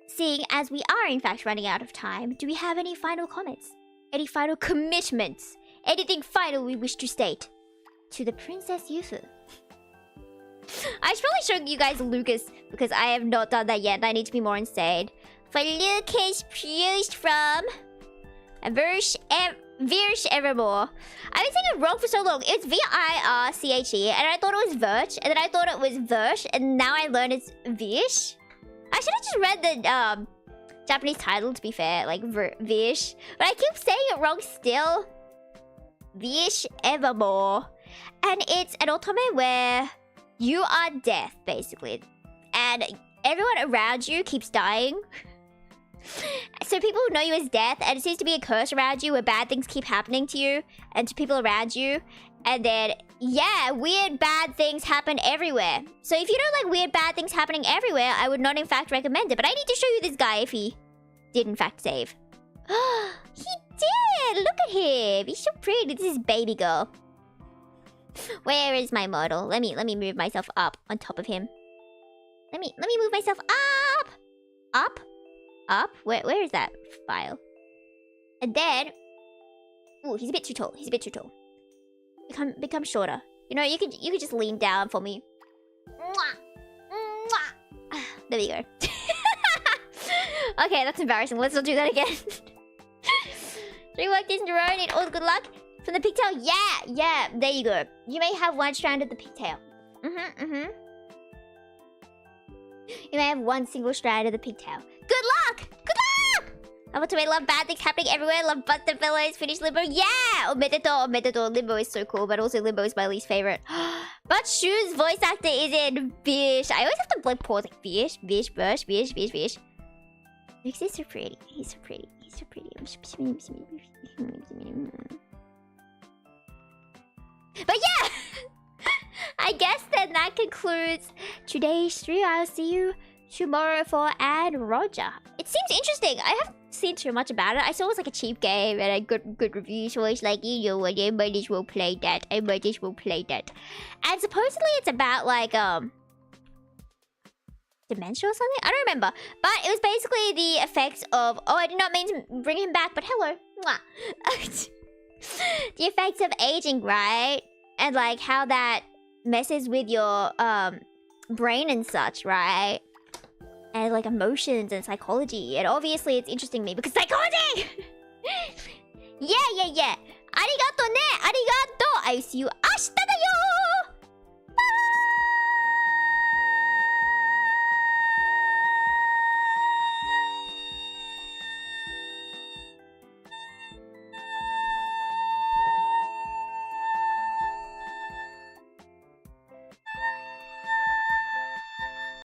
seeing as we are in fact running out of time, do we have any final comments? Any final commitments? Anything final we wish to state? To the Princess Yufu. I should probably show you guys Lucas, because I have not done that yet, and I need to be more insane. For Lucas produced from Virsh Evermore. I've been saying it wrong for so long. It's V-I-R-C-H-E, and I thought it was Virch, and then I thought it was Virsh, and now I learned it's Vish. I should have just read the Japanese title, to be fair, like Vish, but I keep saying it wrong still. Vish Evermore, and it's an otome where you are death, basically, and everyone around you keeps dying. So people know you as death, and it seems to be a curse around you where bad things keep happening to you and to people around you. And then, yeah, weird bad things happen everywhere. So if you don't like weird bad things happening everywhere, I would not in fact recommend it. But I need to show you this guy if he did in fact save. He did! Look at him! He's so pretty. This is baby girl. Where is my model? Let me move myself up on top of him. Let me move myself up! Up? Up? Where is that file? And then... Ooh, he's a bit too tall. He's a bit too tall. Become shorter. You know, you could just lean down for me. There we go. Okay, that's embarrassing. Let's not do that again. 3 work days in a row. Need all the good luck from the pigtail. Yeah. There you go. You may have 1 strand of the pigtail. You may have 1 single strand of the pigtail. Good luck. Good luck. I want to make love bad things happening everywhere. Love Buster Fellows. Finish Limbo. Yeah. Omedetou. Limbo is so cool, but also Limbo is my least favorite. But Shu's voice actor is in Bish. I always have to like pause like Bish. Because he's so pretty. He's so pretty. But yeah, I guess then that concludes today's stream. I'll see you tomorrow for and Roger. It seems interesting. I haven't seen too much about it. I saw it was like a cheap game and I got good reviews. So I was like, you know what, I might as well play that. And supposedly it's about like dementia or something? I don't remember. But it was basically the effects of... Oh, I did not mean to bring him back, but hello. Mwah. The effects of aging, right? And like how that messes with your brain and such, right? And like emotions and psychology. And obviously it's interesting to me because psychology! Yeah. Arigato ne! Arigato! I will see you